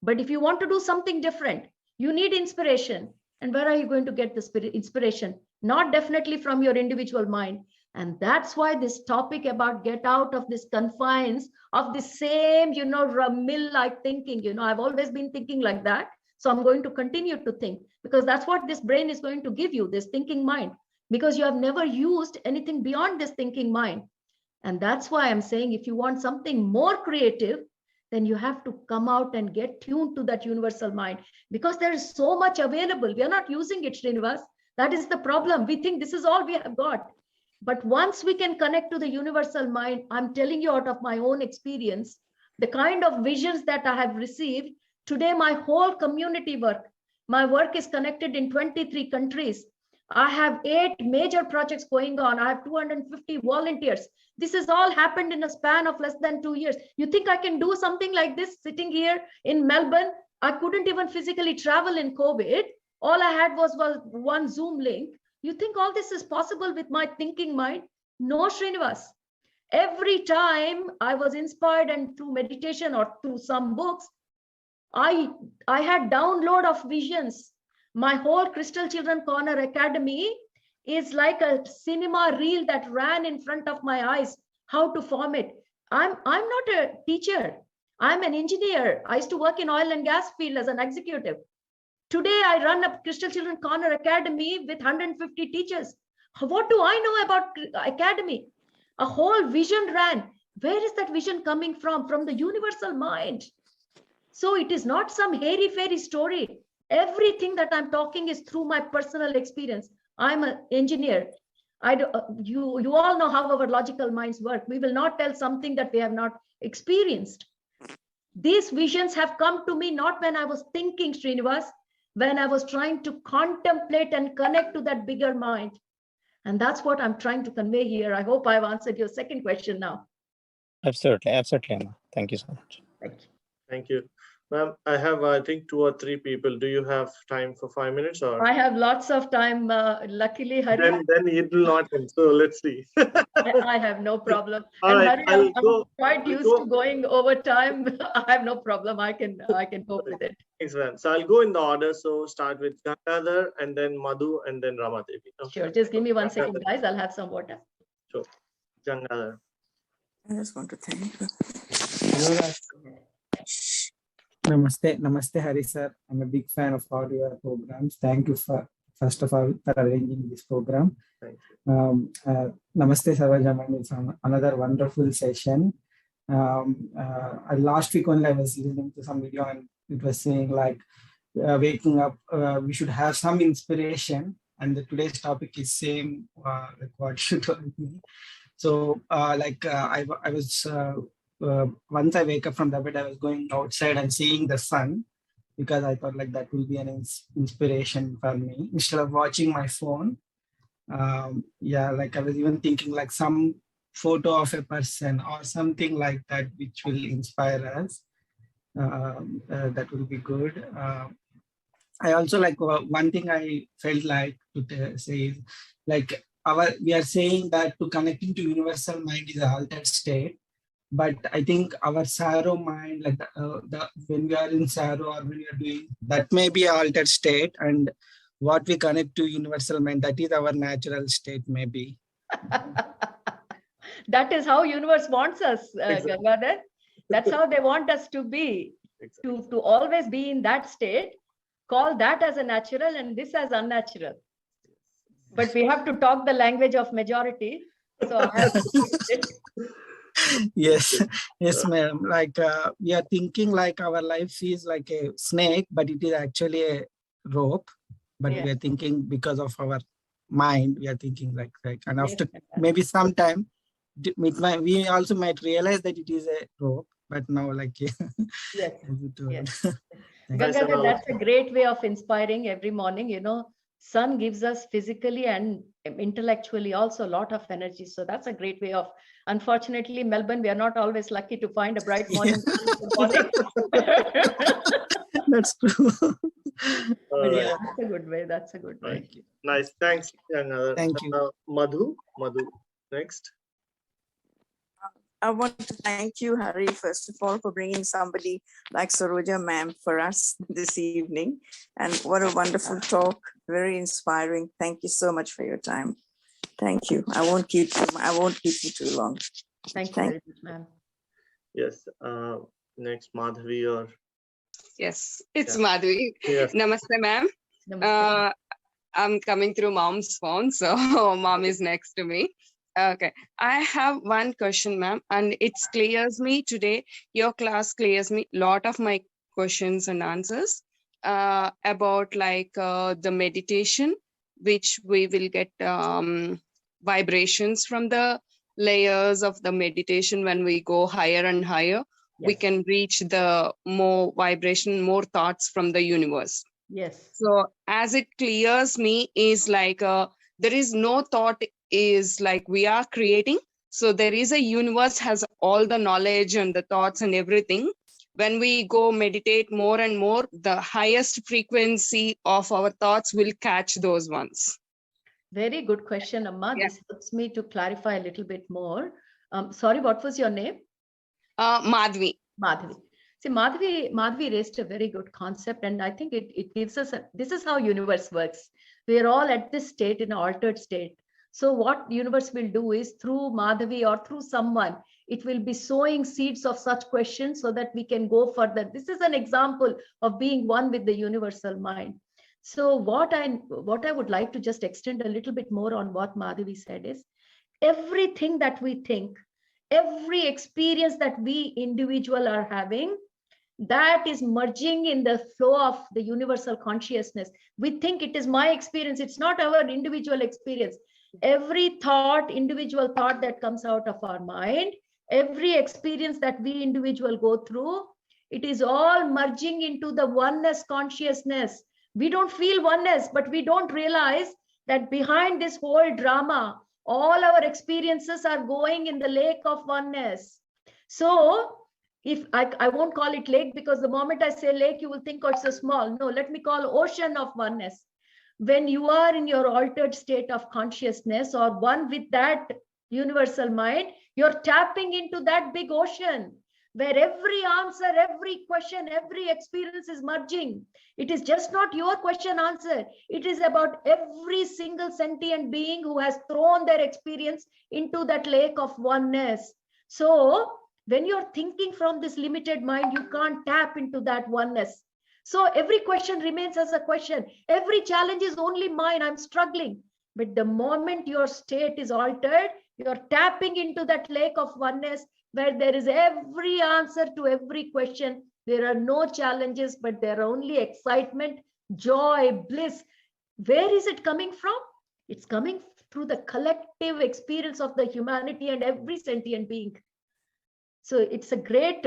But if you want to do something different, you need inspiration. And where are you going to get the inspiration? Not definitely from your individual mind. And that's why this topic about get out of this confines of the same, mill-like thinking. I've always been thinking like that. So I'm going to continue to think, because that's what this brain is going to give you, this thinking mind, because you have never used anything beyond this thinking mind. And that's why I'm saying, if you want something more creative, then you have to come out and get tuned to that universal mind, because there is so much available. We are not using it, Srinivas. That is the problem. We think this is all we have got. But once we can connect to the universal mind, I'm telling you out of my own experience, the kind of visions that I have received today, my whole community work, my work is connected in 23 countries. I have 8 major projects going on. I have 250 volunteers. This has all happened in a span of less than 2 years. You think I can do something like this sitting here in Melbourne? I couldn't even physically travel in COVID. All I had was one Zoom link. You think all this is possible with my thinking mind? No, Srinivas. Every time I was inspired, and through meditation or through some books, I had download of visions. My whole Crystal Children Corner Academy is like a cinema reel that ran in front of my eyes, how to form it. I'm not a teacher. I'm an engineer. I used to work in oil and gas field as an executive. Today, I run a Crystal Children Corner Academy with 150 teachers. What do I know about academy? A whole vision ran. Where is that vision coming from? From the universal mind. So it is not some hairy-fairy story. Everything that I'm talking is through my personal experience. I'm an engineer. You all know how our logical minds work. We will not tell something that we have not experienced. These visions have come to me not when I was thinking, Srinivas, when I was trying to contemplate and connect to that bigger mind. And that's what I'm trying to convey here. I hope I've answered your second question now. Absolutely, Emma. Thank you so much. Thank you. Thank you. Ma'am, I have, I think, 2 or 3 people. Do you have time for 5 minutes? Or I have lots of time, luckily, Hari. Then it will not end. So let's see. I have no problem. All And right, Hari, I'm quite used to going over time. I have no problem. I can cope with it. Thanks, ma'am. So I'll go in the order. So start with Gangadhar, and then Madhu, and then Ramadevi. Okay. Sure. Just give me 1 second, guys. I'll have some water. Sure. Gangadhar. I just want to thank you. Namaste, Hari sir. I'm a big fan of all your programs. Thank you first of all for arranging this program. Thank you. Namaste, Sarojamani. It's another wonderful session. Last week only I was listening to some video, and it was saying like waking up, we should have some inspiration. And today's topic is same like what you told me. So I was once I wake up from the bed, I was going outside and seeing the sun, because I thought like that will be an inspiration for me instead of watching my phone. Like I was even thinking like some photo of a person or something like that, which will inspire us. That will be good. I also like one thing I felt like to say is like we are saying that to connecting to universal mind is an altered state. But I think our sorrow mind, like when we are in sorrow or when we are doing, that may be an altered state, and what we connect to universal mind, that is our natural state, maybe. That is how universe wants us, Exactly. Gangadhar. That's how they want us to be, Exactly. to always be in that state. Call that as a natural and this as unnatural. But we have to talk the language of majority. So I have to fix it. Yes, yes, ma'am. Like we are thinking like our life is like a snake, but it is actually a rope. But we Yes. are thinking because of our mind, we are thinking like and Yes, after Gangadhar. maybe sometime, we also might realize that it is a rope. But now, like, Yes. as you told. Yes. Thank Nice you. Gangadhar, analogy. that's a great way of inspiring every morning. You know, sun gives us physically and intellectually also a lot of energy. So that's a great way of, unfortunately, Melbourne, we are not always lucky to find a bright morning. That's true. All right. Yeah. That's a good way. That's a good way. Thank you. Nice. Thanks. Thank you. Madhu. Next. I want to thank you, Hari, first of all, for bringing somebody like Saroja ma'am for us this evening. And what a wonderful talk, very inspiring. Thank you so much for your time. Thank you. I won't keep you too long. Thank you Thank very much, ma'am. Yes. Next, Madhavi or Yes, it's Yeah. Madhvi. yes. Namaste, ma'am. Namaste. I'm coming through mom's phone, so mom is next to me. Okay, I have one question, ma'am, and it clears me today. Your class clears me a lot of my questions and answers about like the meditation, which we will get vibrations from the layers of the meditation. When we go higher and higher, we Yes. can reach the more vibration, more thoughts from the universe. Yes. So as it clears me is like there is no thought is like we are creating. So there is a universe has all the knowledge and the thoughts and everything. When we go meditate more and more, the highest frequency of our thoughts will catch those ones. Very good question, Amma. Yeah. This helps me to clarify a little bit more. Sorry, what was your name? Madhvi. Madhavi. See, Madhavi raised a very good concept, and I think it gives us this is how universe works. We are all at this state in an altered state. So what universe will do is through Madhavi or through someone, it will be sowing seeds of such questions so that we can go further. This is an example of being one with the universal mind. So what I would like to just extend a little bit more on what Madhavi said is everything that we think, every experience that we individual are having, that is merging in the flow of the universal consciousness. We think it is my experience. It's not our individual experience. Every thought, individual thought that comes out of our mind, every experience that we individual go through, it is all merging into the oneness consciousness. We don't feel oneness, but we don't realize that behind this whole drama, all our experiences are going in the lake of oneness. So if I won't call it lake, because the moment I say lake, you will think, oh, it's so small. No, let me call ocean of oneness. When you are in your altered state of consciousness or one with that universal mind, you're tapping into that big ocean where every answer, every question, every experience is merging. It is just not your question answer. It is about every single sentient being who has thrown their experience into that lake of oneness. So when you're thinking from this limited mind, you can't tap into that oneness. So every question remains as a question. Every challenge is only mine. I'm struggling. But the moment your state is altered, you're tapping into that lake of oneness where there is every answer to every question. There are no challenges, but there are only excitement, joy, bliss. Where is it coming from? It's coming through the collective experience of the humanity and every sentient being. So it's a great,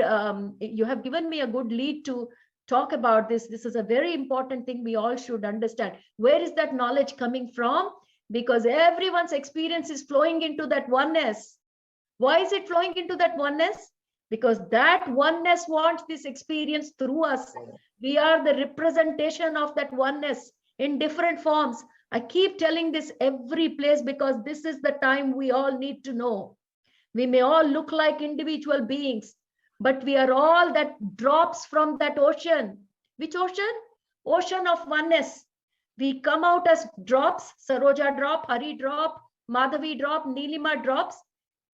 you have given me a good lead to talk about this. This is a very important thing we all should understand. Where is that knowledge coming from? Because everyone's experience is flowing into that oneness. Why is it flowing into that oneness? Because that oneness wants this experience through us. We are the representation of that oneness in different forms. I keep telling this every place because this is the time we all need to know. We may all look like individual beings, but we are all that drops from that ocean. Which ocean? Ocean of oneness. We come out as drops, Saroja drop, Hari drop, Madhavi drop, Nilima drops.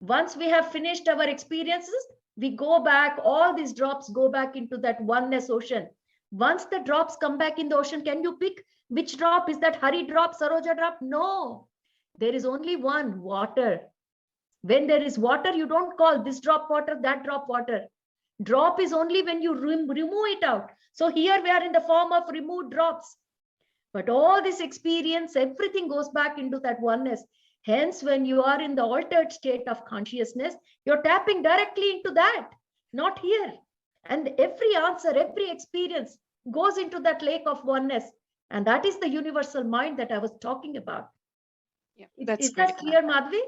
Once we have finished our experiences, we go back, all these drops go back into that oneness ocean. Once the drops come back in the ocean, can you pick which drop? Is that Hari drop, Saroja drop? No, there is only one, water. When there is water, you don't call this drop water, that drop water. Drop is only when you remove it out. So here we are in the form of removed drops. But all this experience, everything goes back into that oneness. Hence, when you are in the altered state of consciousness, you're tapping directly into that, not here. And every answer, every experience goes into that lake of oneness. And that is the universal mind that I was talking about. Yeah, that's is that clear, Madhvi?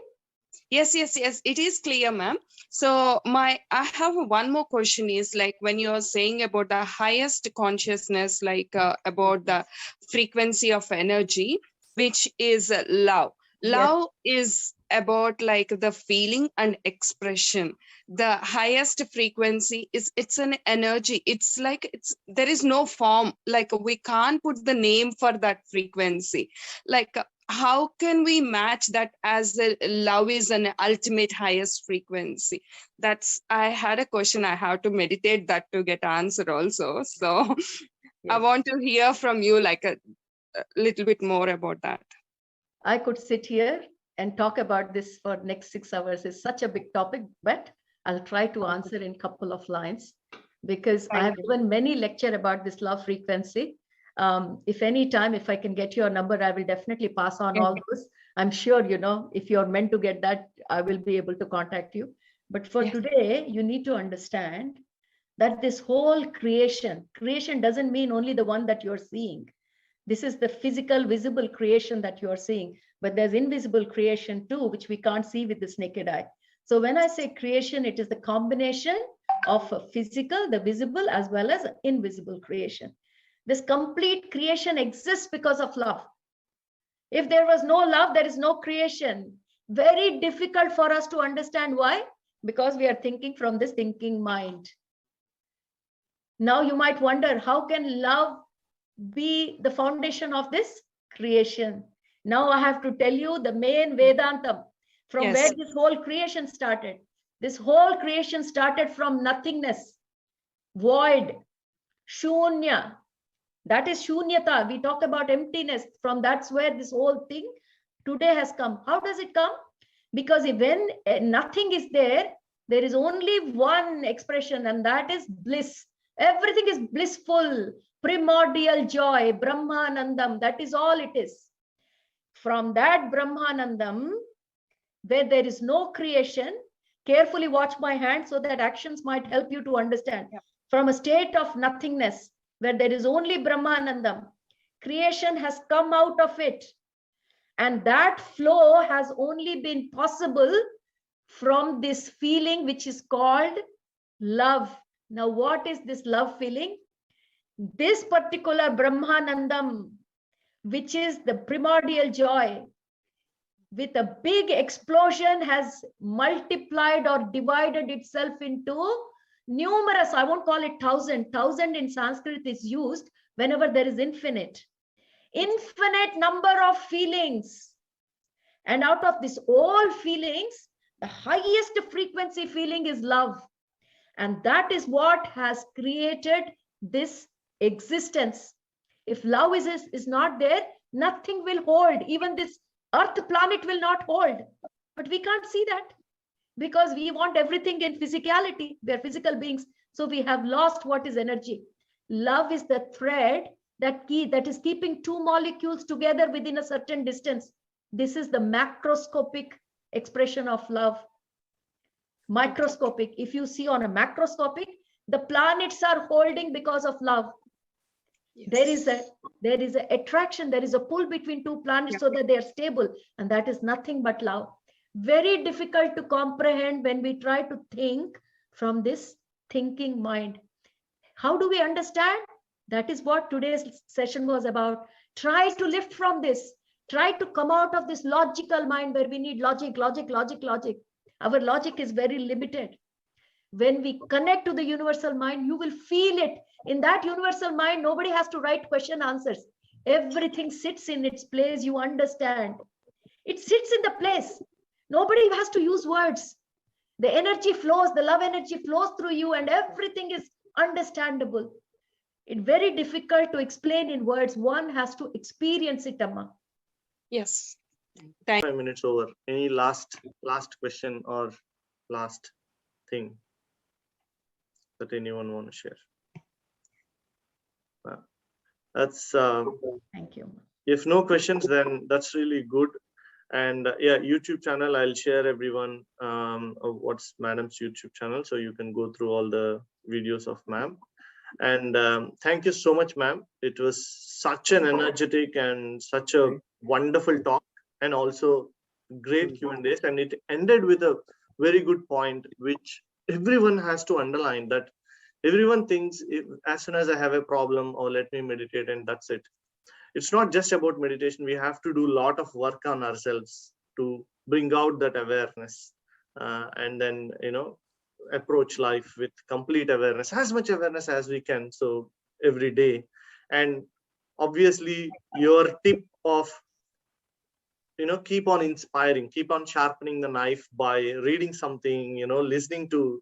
Yes, it is clear, ma'am. So I have one more question is like when you're saying about the highest consciousness, like about the frequency of energy, which is love. Love is about like the feeling and expression. The highest frequency is, it's an energy. It's like, there is no form, like we can't put the name for that frequency. Like how can we match that as love is an ultimate highest frequency? That's, I had a question. I have to meditate that to get answer also. So I want to hear from you like a little bit more about that. I could sit here and talk about this for next 6 hours. It's such a big topic, but I'll try to answer in a couple of lines because I have given many lecture about this love frequency. If any time, if I can get your number, I will definitely pass on all those. I'm sure, you know, if you're meant to get that, I will be able to contact you. But for today, you need to understand that this whole creation doesn't mean only the one that you're seeing. This is the physical, visible creation that you're seeing, but there's invisible creation too, which we can't see with this naked eye. So when I say creation, it is the combination of physical, the visible, as well as invisible creation. This complete creation exists because of love. If there was no love, there is no creation. Very difficult for us to understand. Why? Because we are thinking from this thinking mind. Now you might wonder, how can love be the foundation of this creation? Now I have to tell you the main Vedantam, from where this whole creation started. This whole creation started from nothingness, void, shunya. That is shunyata. We talk about emptiness. From that's where this whole thing today has come. How does it come? Because when nothing is there, there is only one expression, and that is bliss. Everything is blissful, primordial joy, Brahmanandam. That is all it is. From that Brahmanandam, where there is no creation, carefully watch my hand so that actions might help you to understand. From a state of nothingness, where there is only Brahmanandam, creation has come out of it. And that flow has only been possible from this feeling which is called love. Now, what is this love feeling? This particular Brahmanandam, which is the primordial joy, with a big explosion has multiplied or divided itself into numerous, I won't call it thousand. Thousand in Sanskrit is used whenever there is infinite number of feelings. And out of this all feelings, the highest frequency feeling is love. And that is what has created this existence. If love is not there, nothing will hold. Even this Earth planet will not hold. But we can't see that because we want everything in physicality. We are physical beings. So we have lost what is energy. Love is the thread that is keeping two molecules together within a certain distance. This is the macroscopic expression of love. Microscopic. If you see on a macroscopic, the planets are holding because of love. There is a attraction, there is a pull between two planets so that they are stable, and that is nothing but love. Very difficult to comprehend when we try to think from this thinking mind. How do we understand? That is what today's session was about. Try to lift from this. Try to come out of this logical mind where we need logic, logic, logic, logic. Our logic is very limited. When we connect to the universal mind, you will feel it. In that universal mind, nobody has to write question answers. Everything sits in its place. You understand. It sits in the place. Nobody has to use words. The energy flows, the love energy flows through you, and everything is understandable. It's very difficult to explain in words. One has to experience it, Amma. Yes. 5 minutes over. Any last question or last thing that anyone want to share? That's Thank you. if no questions, then that's really good. And yeah, YouTube channel, I'll share everyone of what's Madam's YouTube channel, so you can go through all the videos of Ma'am. And thank you so much, Ma'am. It was such an energetic and such a wonderful talk, and also great Q&As. And it ended with a very good point, which everyone has to underline, that everyone thinks as soon as I have a problem, or let me meditate and that's it. It's not just about meditation. We have to do a lot of work on ourselves to bring out that awareness, and then, approach life with complete awareness, as much awareness as we can. So every day. And obviously your tip of, keep on inspiring, keep on sharpening the knife by reading something, listening to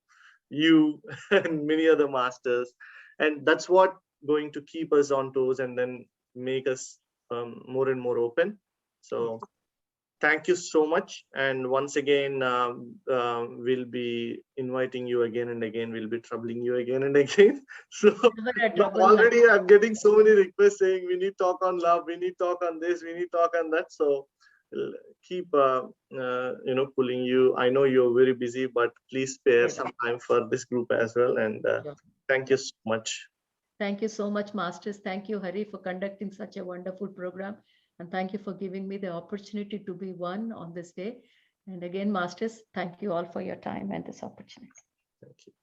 you and many other masters. And that's what going to keep us on toes and then make us more and more open. So thank you so much. And once again, we'll be inviting you again and again. We'll be troubling you again and again. So already I'm getting so many requests saying we need talk on love, we need talk on this, we need talk on that. So we'll keep pulling you. I know you're very busy, but please spare some time for this group as well. And thank you so much. Thank you so much, Masters. Thank you, Hari, for conducting such a wonderful program. And thank you for giving me the opportunity to be one on this day. And again, Masters, thank you all for your time and this opportunity. Thank you.